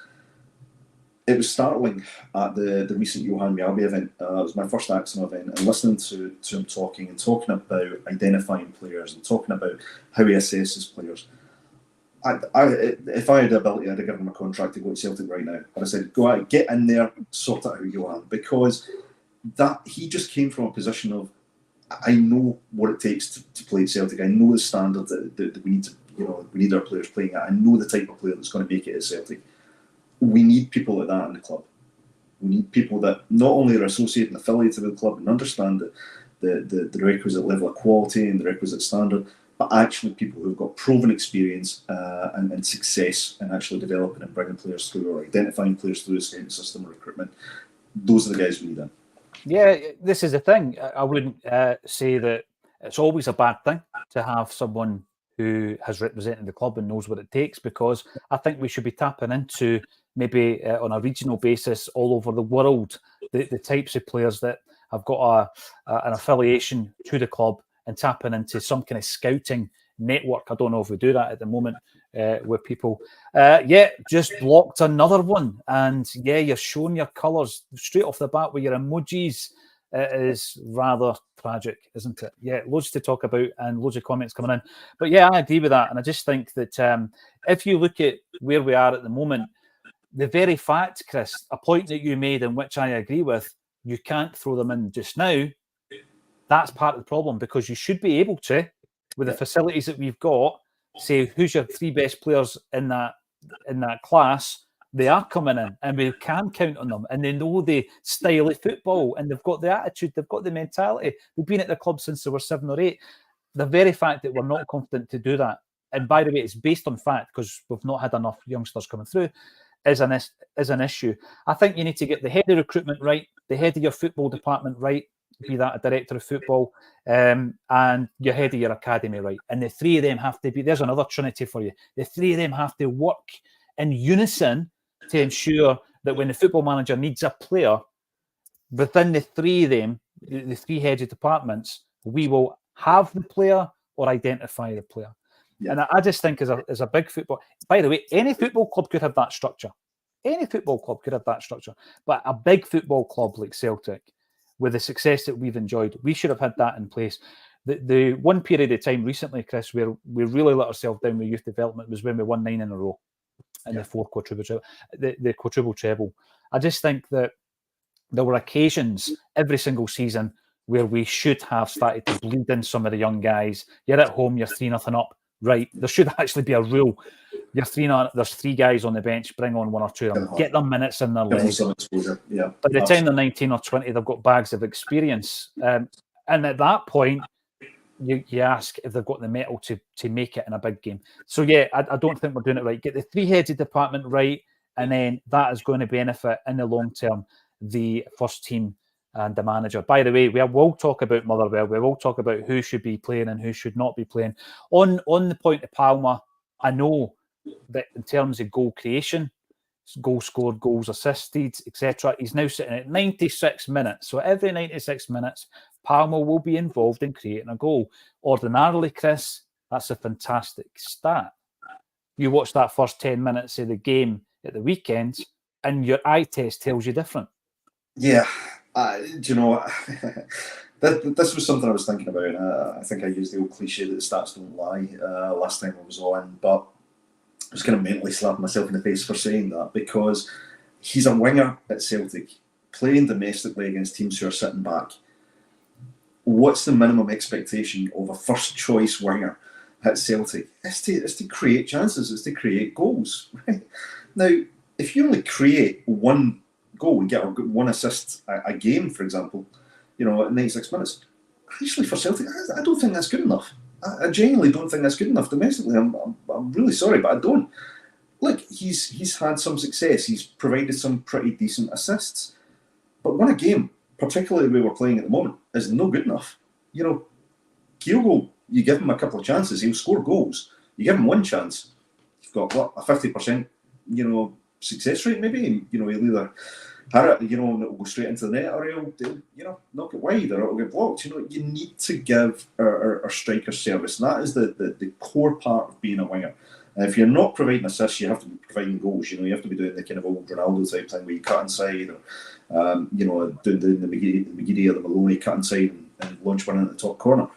it was startling at the recent Johan Mjaby event. It was my first Acsom event, and listening to him talking about identifying players and talking about how he assesses players. If I had the ability, I'd have given him a contract to go to Celtic right now. I'd have said, go out, get in there, sort it out, Johan, because that he just came from a position of, I know what it takes to play at Celtic. I know the standard that we need to, you know, we need our players playing at. I know the type of player that's going to make it at Celtic. We need people like that in the club. We need people that not only are associated and affiliated with the club and understand the requisite level of quality and the requisite standard, but actually people who've got proven experience and success in actually developing and bringing players through, or identifying players through the scouting system or recruitment. Those are the guys we need in. Yeah, this is the thing. I wouldn't say that it's always a bad thing to have someone who has represented the club and knows what it takes, because I think we should be tapping into, maybe on a regional basis all over the world, the types of players that have got an affiliation to the club, and tapping into some kind of scouting network. I don't know if we do that at the moment with people. Just blocked another one. And you're showing your colours straight off the bat with your emojis. It is rather tragic, isn't it? Yeah, loads to talk about and loads of comments coming in. But yeah, I agree with that. And I just think that if you look at where we are at the moment, the very fact, Chris, a point that you made in which I agree with, you can't throw them in just now. That's part of the problem, because you should be able to, with the facilities that we've got, say who's your 3 best players in that class. They are coming in, and we can count on them, and they know the style of football, and they've got the attitude, they've got the mentality. They've been at the club since they were 7 or 8. The very fact that we're not confident to do that, and by the way, it's based on fact, because we've not had enough youngsters coming through, is an issue. I think you need to get the head of recruitment right, the head of your football department right, be that a director of football, and your head of your academy right. And the 3 of them have to be, there's another trinity for you. The 3 of them have to work in unison to ensure that when the football manager needs a player, within the 3 of them, the 3 heads of departments, we will have the player or identify the player. Yeah. And I just think as a big football, by the way, any football club could have that structure. Any football club could have that structure. But a big football club like Celtic, with the success that we've enjoyed, we should have had that in place. The one period of time recently, Chris, where we really let ourselves down with youth development was when we won 9 in a row in the 4 quadruple treble, the quadruple treble. I just think that there were occasions every single season where we should have started to bleed in some of the young guys. You're at home, you're 3-0 up. Right, there should actually be a rule. You're 3-0, there's 3 guys on the bench, bring on 1 or 2 of them. Get them minutes in their legs. By the time they're 19 or 20, they've got bags of experience. And at that point, you ask if they've got the mettle to make it in a big game. So yeah, I don't think we're doing it right. Get the 3-headed department right, and then that is going to benefit in the long term the first team and the manager. By the way, we will talk about Motherwell. We will talk about who should be playing and who should not be playing. On the point of Palmer, I know that in terms of goal creation, goals scored, goals assisted, etc., he's now sitting at 96 minutes. So every 96 minutes, Palmer will be involved in creating a goal. Ordinarily, Chris, that's a fantastic stat. You watch that first 10 minutes of the game at the weekend, and your eye test tells you different. Yeah. Do you know, This was something I was thinking about. I think I used the old cliche that the stats don't lie last time I was on, but I was kind of mentally slapping myself in the face for saying that, because he's a winger at Celtic, playing domestically against teams who are sitting back. What's the minimum expectation of a first-choice winger at Celtic? It's to create chances, it's to create goals. Right? Now, if you only create one goal and get one assist a game, for example, you know, at 96 minutes, actually for Celtic, I don't think that's good enough. I genuinely don't think that's good enough domestically. I'm really sorry, but I don't. Look, he's had some success. He's provided some pretty decent assists. But one a game, particularly the way we're playing at the moment, is no good enough. You know, Kyogo, you give him a couple of chances, he'll score goals. You give him one chance, you've got, what, a 50%, you know, success rate maybe? You know, he'll either hit it, you know, and it'll go straight into the net, or he'll you know, knock it wide, or it'll get blocked. You know, you need to give our striker service. And that is the core part of being a winger. And if you're not providing assists, you have to be providing goals. You know, you have to be doing the kind of old Ronaldo type thing where you cut inside, or you know, doing the McGeady or the Maloney cut inside and launch one into the top corner.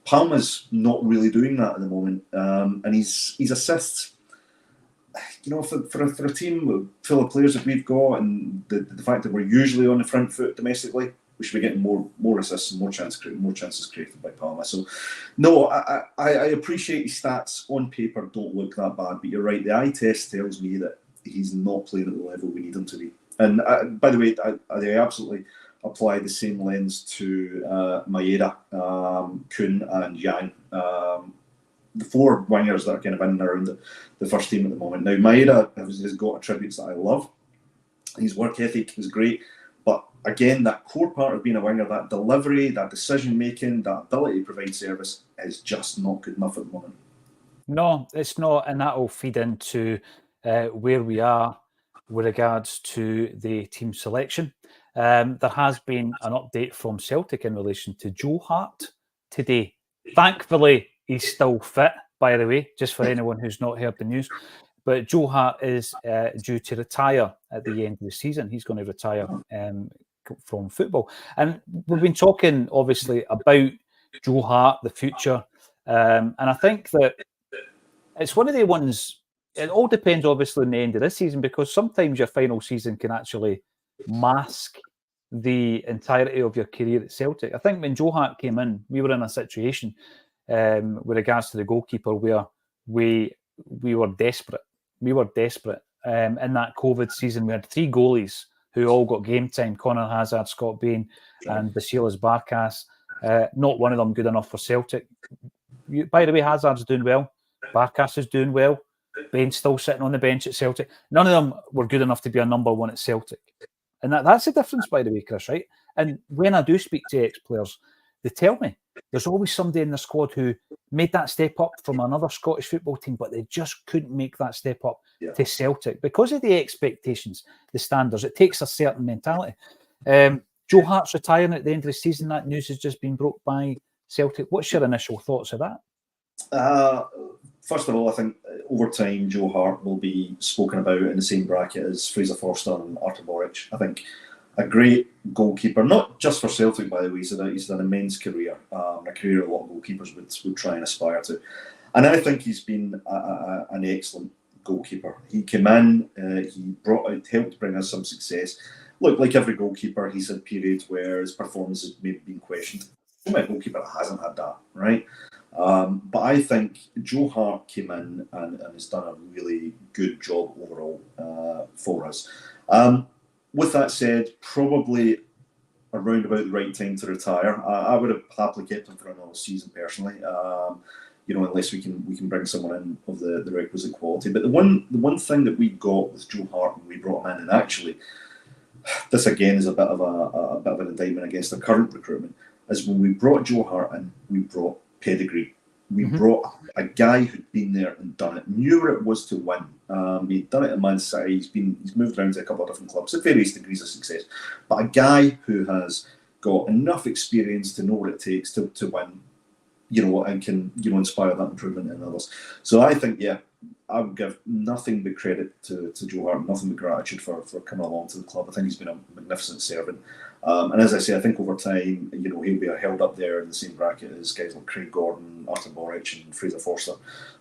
Palma's not really doing that at the moment, and his assists, you know, for a team full of players that we've got, and the fact that we're usually on the front foot domestically, we should be getting more assists and more chances created by Palma. So, no, I appreciate his stats on paper don't look that bad, but you're right. The eye test tells me that he's not playing at the level we need him to be. And by the way, I absolutely apply the same lens to Maeda, Kuhn, and Yang. The four wingers that are kind of in and around the first team at the moment. Now, Maeda has got attributes that I love. His work ethic is great. But again, that core part of being a winger, that delivery, that decision-making, that ability to provide service is just not good enough at the moment. No, it's not. And that will feed into where we are with regards to the team selection. There has been an update from Celtic in relation to Joe Hart today. Thankfully, he's still fit, by the way, just for anyone who's not heard the news. But Joe Hart is due to retire at the end of the season. He's going to retire from football. And we've been talking, obviously, about Joe Hart, the future. And I think that it's one of the ones, it all depends, obviously, on the end of this season, because sometimes your final season can actually mask the entirety of your career at Celtic. I think when Joe Hart came in, we were in a situation with regards to the goalkeeper where we were desperate. We were desperate. In that COVID season, we had three goalies who all got game time: Conor Hazard, Scott Bain, and Basilis Barkas. Not one of them good enough for Celtic. By the way, Hazard's doing well. Barkas is doing well. Bain's still sitting on the bench at Celtic. None of them were good enough to be a number one at Celtic. And that's the difference, by the way, Chris, right? And when I do speak to ex-players, they tell me there's always somebody in the squad who made that step up from another Scottish football team, but they just couldn't make that step up to Celtic because of the expectations, the standards. It takes a certain mentality. Joe Hart's retiring at the end of the season. That news has just been broke by Celtic. What's your initial thoughts of that? First of all, I think over time, Joe Hart will be spoken about in the same bracket as Fraser Forster and Artur Boruc. I think a great goalkeeper, not just for Celtic, by the way. He's had an immense career, a career a lot of goalkeepers would try and aspire to. And I think he's been an excellent goalkeeper. He came in, he helped bring us some success. Look, like every goalkeeper, he's had periods where his performance has maybe been questioned. My goalkeeper hasn't had that, right? But I think Joe Hart came in and has done a really good job overall for us. With that said, probably around about the right time to retire. I would have happily kept him for another season personally. You know, unless we can bring someone in of the requisite quality. But the one thing that we got with Joe Hart when we brought him in, and actually, this again is a bit of an indictment against the current recruitment, is when we brought Joe Hart in, we brought pedigree. We brought a guy who'd been there and done it, knew what it was to win. He'd done it at Man City. He's moved around to a couple of different clubs at various degrees of success. But a guy who has got enough experience to know what it takes to win, you know, and can, you know, inspire that improvement in others. So I think, yeah, I would give nothing but credit to Joe Hart, nothing but gratitude for coming along to the club. I think he's been a magnificent servant. And as I say, I think over time, he'll be held up there in the same bracket as guys like Craig Gordon, Arthur Boric, and Fraser Forster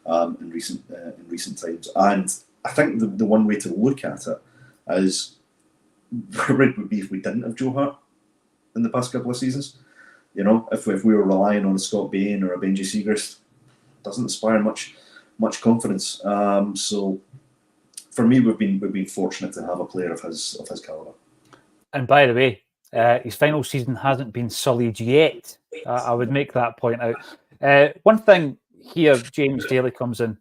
in recent times. And I think the one way to look at it is where it would be if we didn't have Joe Hart in the past couple of seasons. If we were relying on a Scott Bain or a Benji Siegrist, doesn't inspire much confidence. So for me, we've been fortunate to have a player of his caliber. And by the way, his final season hasn't been sullied yet. I would make that point out. One thing here, James Daly comes in.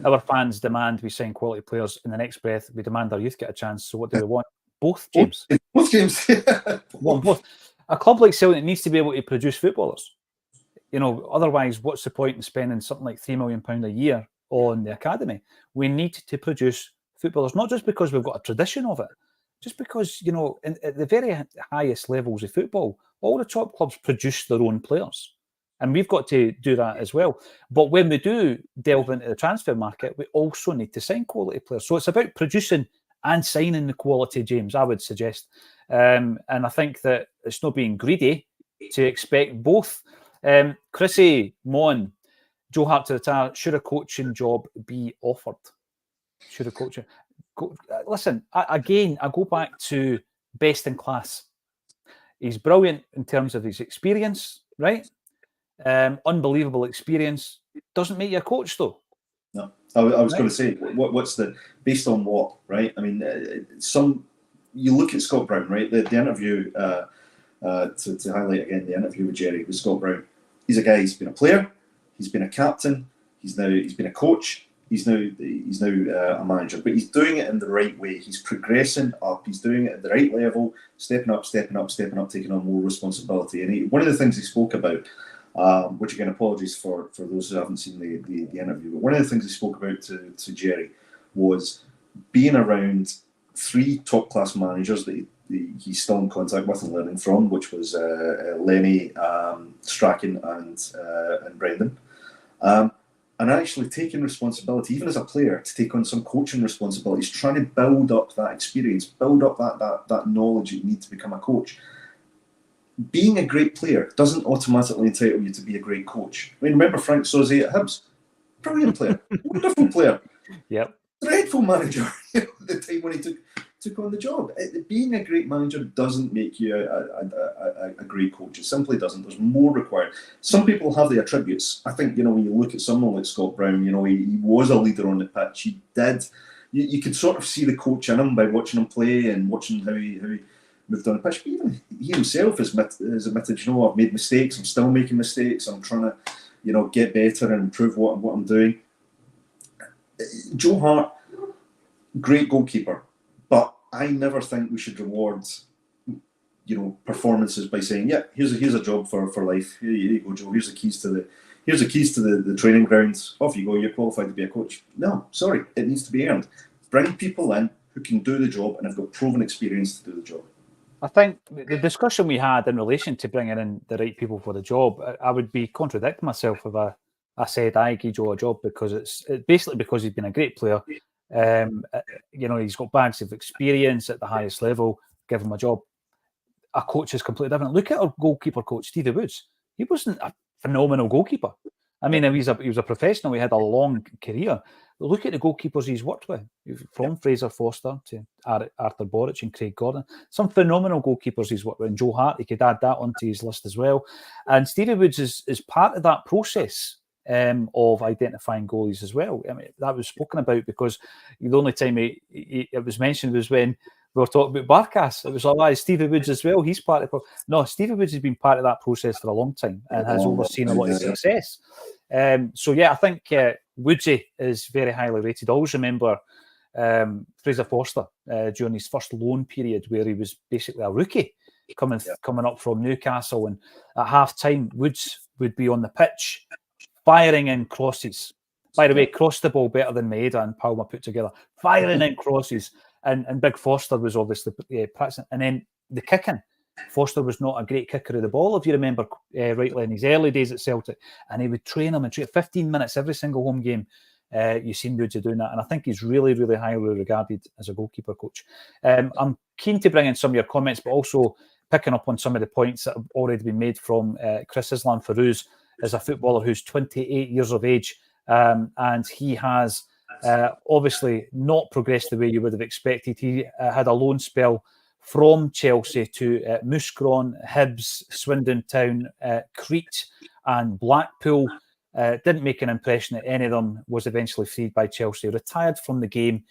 Our fans demand we sign quality players. In the next breath, we demand our youth get a chance. So what do we want? Both, James. Both, James. Want both. A club like Celtic needs to be able to produce footballers. Otherwise, what's the point in spending something like £3 million a year on the academy? We need to produce footballers, not just because we've got a tradition of it, just because, at the very highest levels of football, all the top clubs produce their own players. And we've got to do that as well. But when we do delve into the transfer market, we also need to sign quality players. So it's about producing and signing the quality, James, I would suggest. And I think that it's not being greedy to expect both. Chrissy Mon, Joe Hart to retire. Should a coaching job be offered? Should a coaching... Listen, I go back to best in class. He's brilliant in terms of his experience, right? Unbelievable experience. Doesn't make you a coach, though. No, I was going to say, what's the based on what, right? I mean, you look at Scott Brown, right? The interview to highlight again the interview with Jerry with Scott Brown. He's a guy. He's been a player. He's been a captain. He's been a coach. He's now a manager, but he's doing it in the right way. He's progressing up. He's doing it at the right level, stepping up, taking on more responsibility. And one of the things he spoke about, which again, apologies for those who haven't seen the interview, but one of the things he spoke about to Jerry was being around 3 top-class managers that he's still in contact with and learning from, which was Lenny, Strachan, and Brendan. And actually taking responsibility, even as a player, to take on some coaching responsibilities, trying to build up that experience, build up that knowledge you need to become a coach. Being a great player doesn't automatically entitle you to be a great coach. I mean, remember Frank Sauzet at Hibs? Brilliant player, wonderful player. Yep. Dreadful manager at the time when he took on the job. Being a great manager doesn't make you a great coach. It simply doesn't. There's more required. Some people have the attributes. I think, when you look at someone like Scott Brown, he was a leader on the pitch. He did. You could sort of see the coach in him by watching him play and watching how he moved on the pitch. But even he himself has admitted, I've made mistakes. I'm still making mistakes. I'm trying to, get better and improve what I'm doing. Joe Hart, great goalkeeper. But I never think we should reward, performances by saying, "Yeah, here's a job for life. Here you go, Joe. Here's the keys to the training grounds. Off you go. You're qualified to be a coach." No, sorry, it needs to be earned. Bring people in who can do the job and have got proven experience to do the job. I think the discussion we had in relation to bringing in the right people for the job, I would be contradicting myself if I said I give Joe a job because it's basically because he's been a great player. He's got bags of experience at the highest level. Give him a job. A coach is completely different. Look at our goalkeeper coach, Stevie Woods. He wasn't a phenomenal goalkeeper. I mean, he was a professional. He had a long career. But look at the goalkeepers he's worked with, from Fraser Forster to Arthur Boric and Craig Gordon. Some phenomenal goalkeepers he's worked with. And Joe Hart, he could add that onto his list as well. And Stevie Woods is part of that process. Of identifying goalies as well. I mean, that was spoken about because the only time it was mentioned was when we were talking about Barkas. It was like Stevie Woods as well. He's part of no. Stevie Woods has been part of that process for a long time and has overseen a lot of success. So yeah, I think Woodsy is very highly rated. I always remember Fraser Forster during his first loan period where he was basically a rookie coming up from Newcastle, and at half time Woods would be on the pitch firing in crosses. By the way, crossed the ball better than Maeda and Palmer put together. Firing in crosses. And Big Foster was obviously practicing. And then the kicking. Foster was not a great kicker of the ball, if you remember rightly, in his early days at Celtic. And he would train him and train 15 minutes every single home game you seem good to doing that. And I think he's really, really highly regarded as a goalkeeper coach. I'm keen to bring in some of your comments, but also picking up on some of the points that have already been made from Chris Islam Farouz, as a footballer who's 28 years of age, and he has obviously not progressed the way you would have expected. He had a loan spell from Chelsea to Mouscron, Hibs, Swindon Town, Crete and Blackpool. Didn't make an impression at any of them, was eventually freed by Chelsea, retired from the game,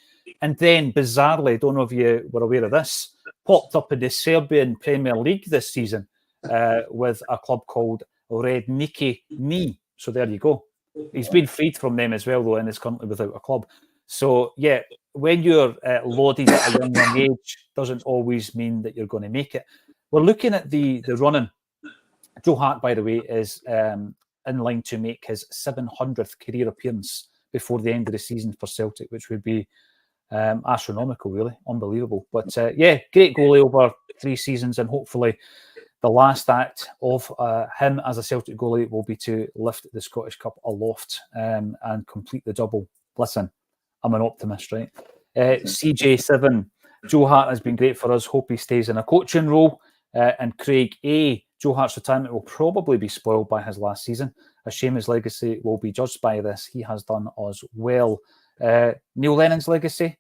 and then bizarrely, don't know if you were aware of this, popped up in the Serbian Premier League this season with a club called Redniki Ni. So there you go. He's been freed from them as well, though, and is currently without a club. So, yeah, when you're lauded at a young age, doesn't always mean that you're going to make it. We're looking at the running. Joe Hart, by the way, is in line to make his 700th career appearance before the end of the season for Celtic, which would be astronomical, really. Unbelievable. But, yeah, great goalie over 3 seasons, and hopefully the last act of him as a Celtic goalie will be to lift the Scottish Cup aloft and complete the double. Listen, I'm an optimist, right? CJ7, Joe Hart has been great for us. Hope he stays in a coaching role. And Craig A, Joe Hart's retirement will probably be spoiled by his last season. A shame his legacy will be judged by this. He has done us well. Neil Lennon's legacy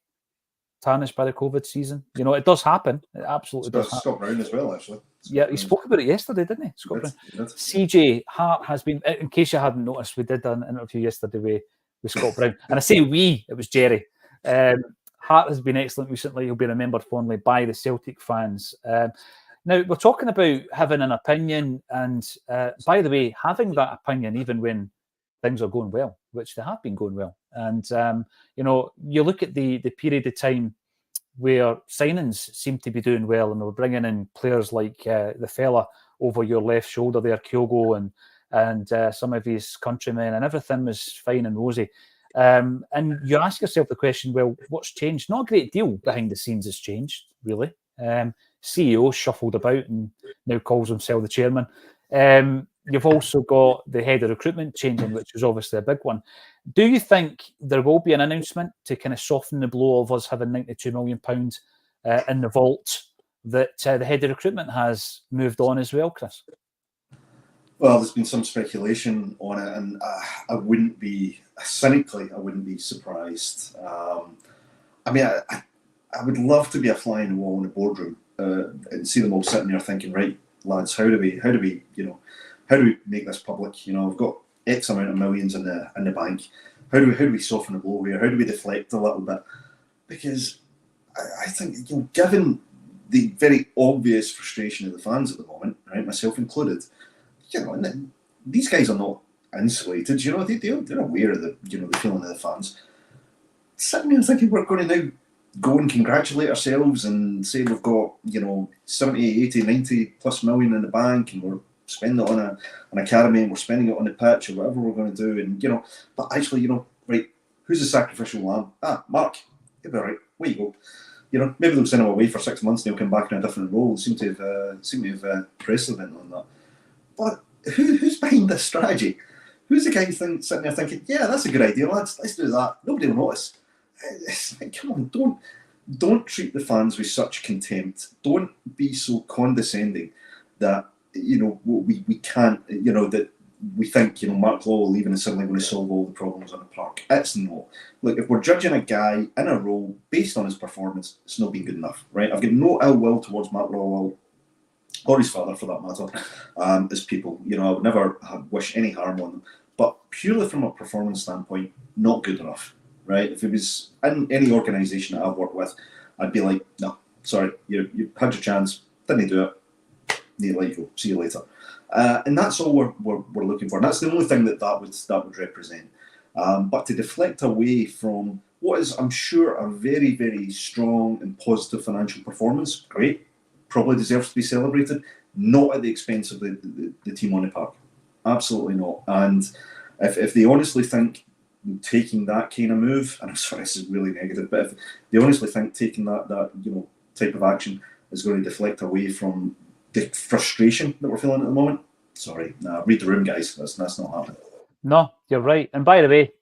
tarnished by the COVID season. You know, it does happen. It absolutely does happen. Scott Brown as well, actually. Yeah, he spoke about it yesterday, didn't he? Scott Brown. CJ Hart has been, in case you hadn't noticed, we did an interview yesterday with Scott Brown. And I say we, it was Jerry. Hart has been excellent recently. He'll be remembered fondly by the Celtic fans. Now, we're talking about having an opinion, and by the way, having that opinion even when things are going well, which they have been going well. And, you know, you look at the period of time where signings seem to be doing well, and we're bringing in players like the fella over your left shoulder there, Kyogo, and some of his countrymen, and everything was fine and rosy. And you ask yourself the question, well, what's changed? Not a great deal behind the scenes has changed, really. CEO shuffled about and now calls himself the chairman. You've also got the head of recruitment changing, which is obviously a big one. Do you think there will be an announcement to kind of soften the blow of us having £92 million in the vault, that the head of recruitment has moved on as well, Chris? Well, there's been some speculation on it, and I wouldn't be, cynically, I wouldn't be surprised. I mean, I would love to be a fly in the wall in the boardroom and see them all sitting there thinking, right, lads, how do we make this public? You know, I've got X amount of millions in the bank. How do we soften the blow here? How do we deflect a little bit? Because I think, you know, given the very obvious frustration of the fans at the moment, right, myself included, you know, and these guys are not insulated. You know, they're aware of the feeling of the fans. Sitting there thinking we're going to now go and congratulate ourselves and say we've got, you know, 70, 80, 90 plus million in the bank, and we're spending it on an academy, and we're spending it on the pitch, or whatever we're going to do. And, you know, but actually, you know, right, who's the sacrificial lamb? Mark, you'll be all right, away you go. You know, maybe they'll send him away for 6 months and he'll come back in a different role. Seem to have precedent on that. But who's behind this strategy? Who's the guy sitting there thinking, yeah, that's a good idea, lads, let's do that. Nobody will notice. It's like, come on, don't treat the fans with such contempt. Don't be so condescending that, you know, we can't, you know, that we think, you know, Mark Lowell leaving is suddenly going to solve all the problems on the park. It's not. Look, if we're judging a guy in a role based on his performance, it's not been good enough, right? I've got no ill will towards Mark Lowell, or his father for that matter, as people. You know, I would never wish any harm on them. But purely from a performance standpoint, not good enough. Right? If it was in any organisation that I've worked with, I'd be like, no, sorry, you had your chance, didn't do it, need to let you go, see you later. And that's all we're looking for. And that's the only thing that would represent. But to deflect away from what is, I'm sure, a very, very strong and positive financial performance, great, probably deserves to be celebrated, not at the expense of the team on the park. Absolutely not. And if they honestly think taking that kind of move, and I'm sorry, this is really negative, but if they honestly think taking that you know, type of action is going to deflect away from the frustration that we're feeling at the moment, sorry, read the room, guys. That's not happening. No, you're right. And by the way,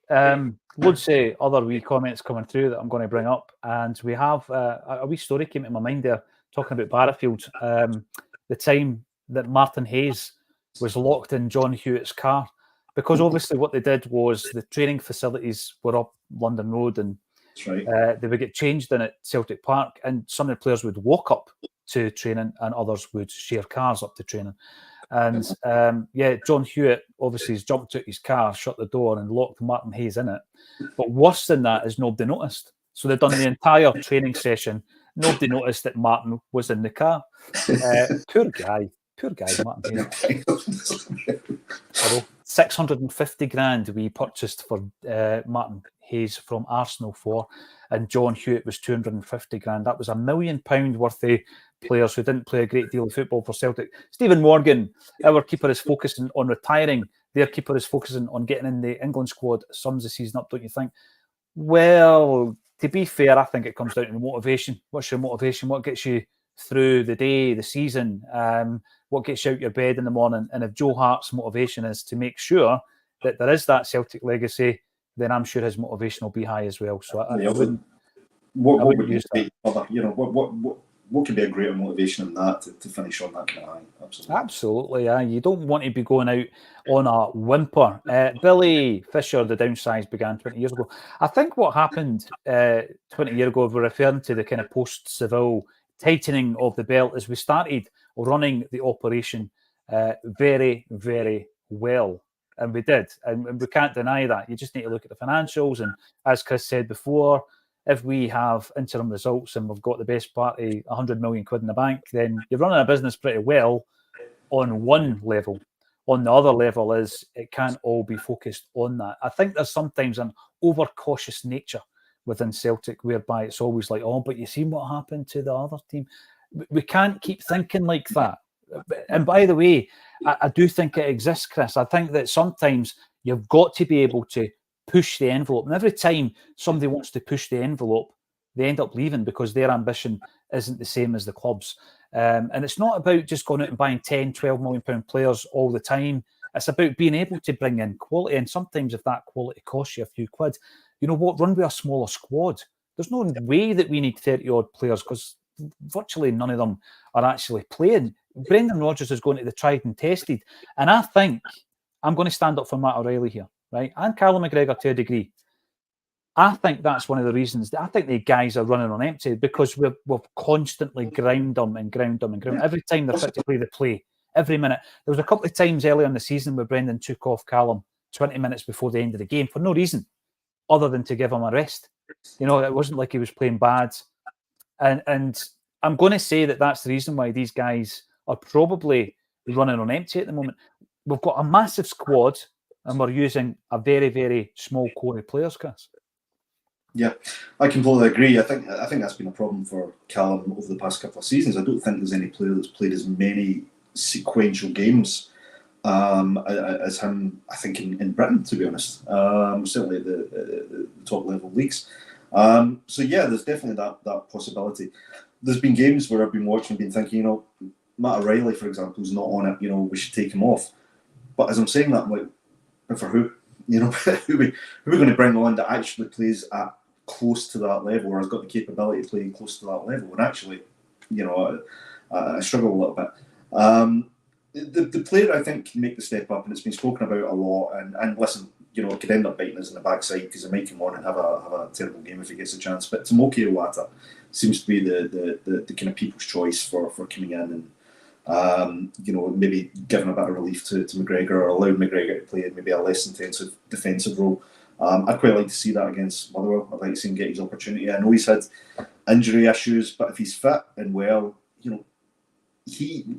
loads of other wee comments coming through that I'm going to bring up. And we have a wee story came to my mind there, talking about Barrowfield. The time that Martin Hayes was locked in John Hewitt's car, because obviously what they did was the training facilities were up London Road, and That's right. they would get changed in at Celtic Park, and some of the players would walk up to training and others would share cars up to training. And John Hewitt obviously has jumped out his car, shut the door, and locked Martin Hayes in it. But worse than that is nobody noticed. So they've done the entire training session. Nobody noticed that Martin was in the car. Poor guy, Martin Hayes. 650 grand we purchased for Martin Hayes from Arsenal for, and John Hewitt was 250 grand. That was £1 million worth of players who didn't play a great deal of football for Celtic. Stephen Morgan, our keeper, is focusing on retiring. Their keeper is focusing on getting in the England squad. Sums the season up, don't you think? Well, to be fair, I think it comes down to motivation. What's your motivation? What gets you through the day, the season? What gets you out your bed in the morning? And if Joe Hart's motivation is to make sure that there is that Celtic legacy, then I'm sure his motivation will be high as well. So I wouldn't. What would use that? You know, what could be a greater motivation than that to finish on that kind of high? Absolutely. Yeah. You don't want to be going out on a whimper. Billy Fisher, the downsize began 20 years ago. I think what happened 20 years ago, we're referring to the kind of post-Seville tightening of the belt, as we started running the operation very, very well. And we did. And we can't deny that. You just need to look at the financials. And as Chris said before, if we have interim results and we've got the best part of 100 million quid in the bank, then you're running a business pretty well on one level. On the other level is it can't all be focused on that. I think there's sometimes an overcautious nature within Celtic whereby it's always like, oh, but you see what happened to the other team. We can't keep thinking like that. And by the way, I do think it exists, Chris. I think that sometimes you've got to be able to push the envelope. And every time somebody wants to push the envelope, they end up leaving because their ambition isn't the same as the club's. And it's not about just going out and buying 10, 12 million pound players all the time. It's about being able to bring in quality. And sometimes if that quality costs you a few quid, you know what, run with a smaller squad. There's no way that we need 30 odd players because virtually none of them are actually playing. Brendan Rodgers is going to the tried and tested. And I think I'm going to stand up for Matt O'Reilly here, right? And Callum McGregor to a degree. I think that's one of the reasons. I think the guys are running on empty because we've constantly ground them. Every time they're fit to play, they play. Every minute. There was a couple of times earlier in the season where Brendan took off Callum 20 minutes before the end of the game for no reason other than to give him a rest. You know, it wasn't like he was playing bad. And I'm going to say that that's the reason why these guys are probably running on empty at the moment. We've got a massive squad and we're using a very, very small core of players, Chris. Yeah, I completely agree. I think that's been a problem for Callum over the past couple of seasons. I don't think there's any player that's played as many sequential games as him, I think, in Britain, to be honest. Certainly the top level leagues. So yeah, there's definitely that possibility. There's been games where I've been watching and been thinking, you know, Matt O'Reilly, for example, is not on it, you know, we should take him off. But as I'm saying that, I'm like, but for who? You know, who are we going to bring on that actually plays at close to that level or has got the capability of playing close to that level? And actually, you know, I struggle a little bit. The player I think can make the step up, and it's been spoken about a lot. And listen, you know, it could end up biting us in the backside because he might come on and have a terrible game if he gets a chance. But Tomoki Iwata seems to be the kind of people's choice for coming in and you know, maybe giving a bit of relief to McGregor or allowing McGregor to play maybe a less intensive defensive role. I'd quite like to see that against Motherwell. I'd like to see him get his opportunity. I know he's had injury issues, but if he's fit and well, you know,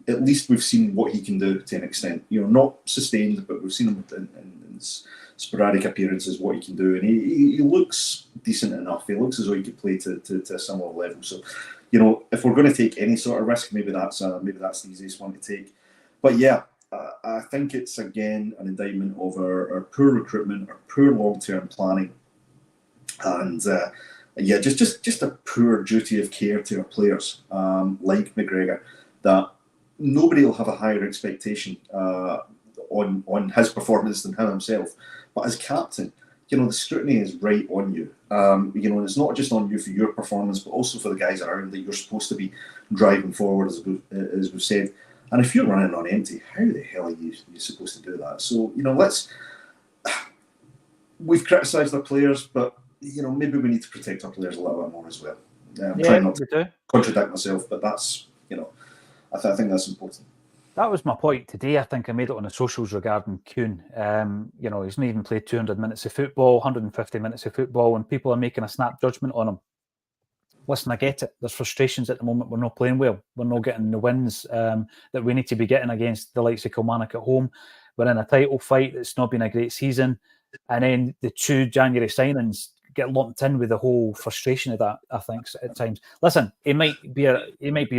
at least we've seen what he can do to an extent. You know, not sustained, but we've seen him in sporadic appearances what he can do, and he looks decent enough. He looks as though he could play to a similar level. So, you know, if we're going to take any sort of risk, maybe that's the easiest one to take. But yeah, I think it's again an indictment of our poor recruitment, our poor long-term planning, and yeah, just a poor duty of care to our players, like McGregor, that nobody will have a higher expectation on his performance than him himself. But as captain, the scrutiny is right on you. And it's not just on you for your performance, but also for the guys around that you're supposed to be driving forward, as we've said. And if you're running on empty, how the hell are you supposed to do that? So, we've criticised our players, but, maybe we need to protect our players a little bit more as well. I'm trying not to contradict myself, but that's, I think that's important. That was my point today. I think I made it on the socials regarding Kuhn. He's not even played 200 minutes of football, 150 minutes of football, and people are making a snap judgment on him. Listen, I get it. There's frustrations at the moment. We're not playing well. We're not getting the wins that we need to be getting against the likes of Kilmarnock at home. We're in a title fight. It's not been a great season. And then the 2 January signings get lumped in with the whole frustration of that, I think, at times. Listen, he might be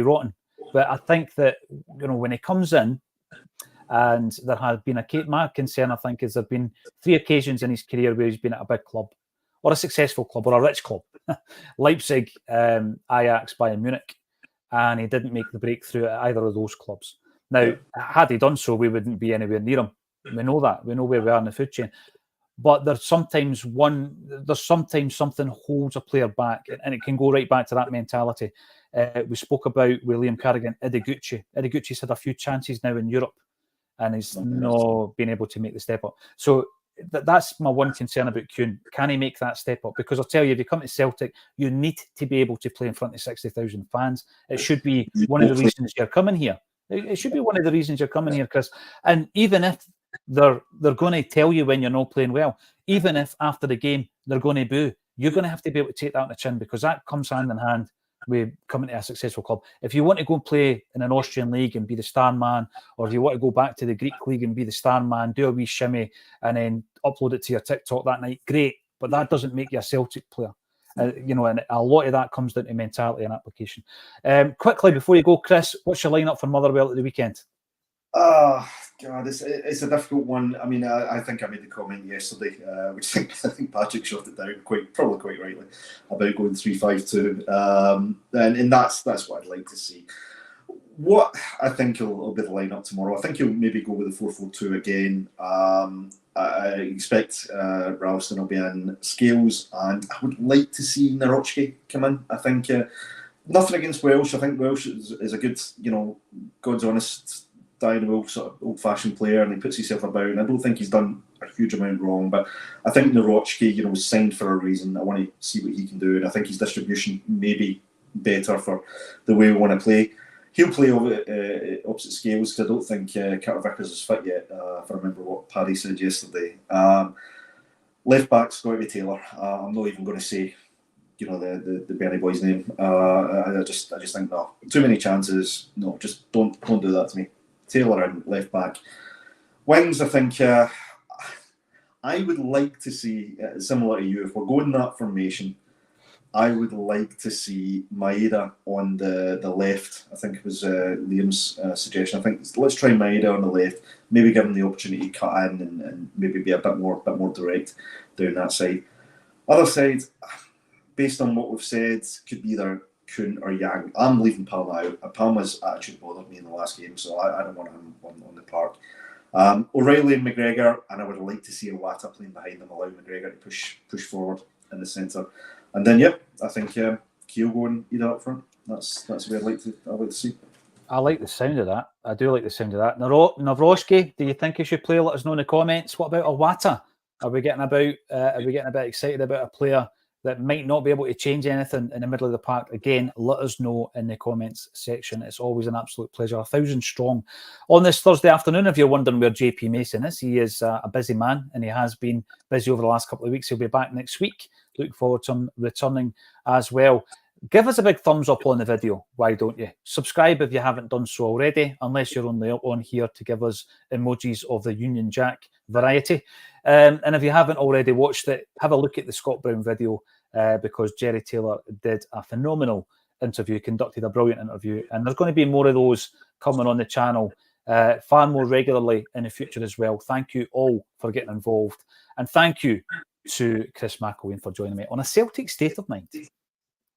rotten. But I think that, when he comes in, and there has been my concern, I think, is there have been 3 occasions in his career where he's been at a big club, or a successful club, or a rich club. Leipzig, Ajax, Bayern Munich, and he didn't make the breakthrough at either of those clubs. Now, had he done so, we wouldn't be anywhere near him. We know that. We know where we are in the food chain. But there's sometimes something holds a player back, and it can go right back to that mentality. We spoke about William Carrigan, Idiguchi. Idiguchi's had a few chances now in Europe, and he's not been able to make the step up. So that's my one concern about Kuhn. Can he make that step up? Because I'll tell you, if you come to Celtic, you need to be able to play in front of 60,000 fans. It should be one of the reasons you're coming here. It should be one of the reasons you're coming here, Chris. And even if they're going to tell you when you're not playing well, even if after the game they're going to boo, you're going to have to be able to take that on the chin, because that comes hand in hand with coming to a successful club. If you want to go and play in an Austrian league and be the star man, or if you want to go back to the Greek league and be the star man, do a wee shimmy and then upload it to your TikTok that night, great. But that doesn't make you a Celtic player. And a lot of that comes down to mentality and application. Quickly, before you go, Chris, what's your lineup for Motherwell at the weekend? God, it's a difficult one. I mean, I think I made the comment yesterday, which I think Patrick shot it down probably quite rightly, about going 3-5-2, and that's what I'd like to see. What I think will be the lineup tomorrow, I think he'll maybe go with the 4-4-2 again. I expect Ralston will be in, Scales, and I would like to see Narochki come in. I think nothing against Welsh. I think Welsh is a good, God's honest, dynamo, sort of old-fashioned player, and he puts himself about, and I don't think he's done a huge amount wrong, but I think Narochki, was signed for a reason. I want to see what he can do, and I think his distribution may be better for the way we want to play. He'll play opposite Scales, because I don't think Carter Vickers is fit yet, if I remember what Paddy said yesterday. Left back's got to be Taylor. I'm not even going to say, the Benny boy's name. I just think, no, too many chances. No, just don't do that to me. Taylor and left back. Wings, I think I would like to see, similar to you, if we're going that formation, I would like to see Maeda on the left. I think it was Liam's suggestion. I think let's try Maeda on the left, maybe give him the opportunity to cut in and maybe be a bit more direct down that side. Other side, based on what we've said, could be either Kuhn or Yang. I'm leaving Palma out. Palma's attitude bothered me in the last game, so I don't want him on the park. O'Reilly and McGregor, and I would like to see Iwata playing behind them, allow McGregor to push forward in the centre. And then, I think Keogh going either up front. That's what I'd like to see. I like the sound of that. I do like the sound of that. Nawrocki, do you think he should play? Let us know in the comments. What about Iwata? Are we getting a bit excited about a player that might not be able to change anything in the middle of the park? Again, let us know in the comments section. It's always an absolute pleasure. 1,000 strong on this Thursday afternoon. If you're wondering where JP Mason is, he is a busy man, and he has been busy over the last couple of weeks. He'll be back next week. Looking forward to him returning as well. Give us a big thumbs up on the video. Why don't you? Subscribe if you haven't done so already, unless you're only on here to give us emojis of the Union Jack variety. And if you haven't already watched it, have a look at the Scott Brown video, because Jerry Taylor did a phenomenal interview, conducted a brilliant interview, and there's going to be more of those coming on the channel far more regularly in the future as well. Thank you all for getting involved, and thank you to Chris McElwain for joining me on A Celtic State of Mind.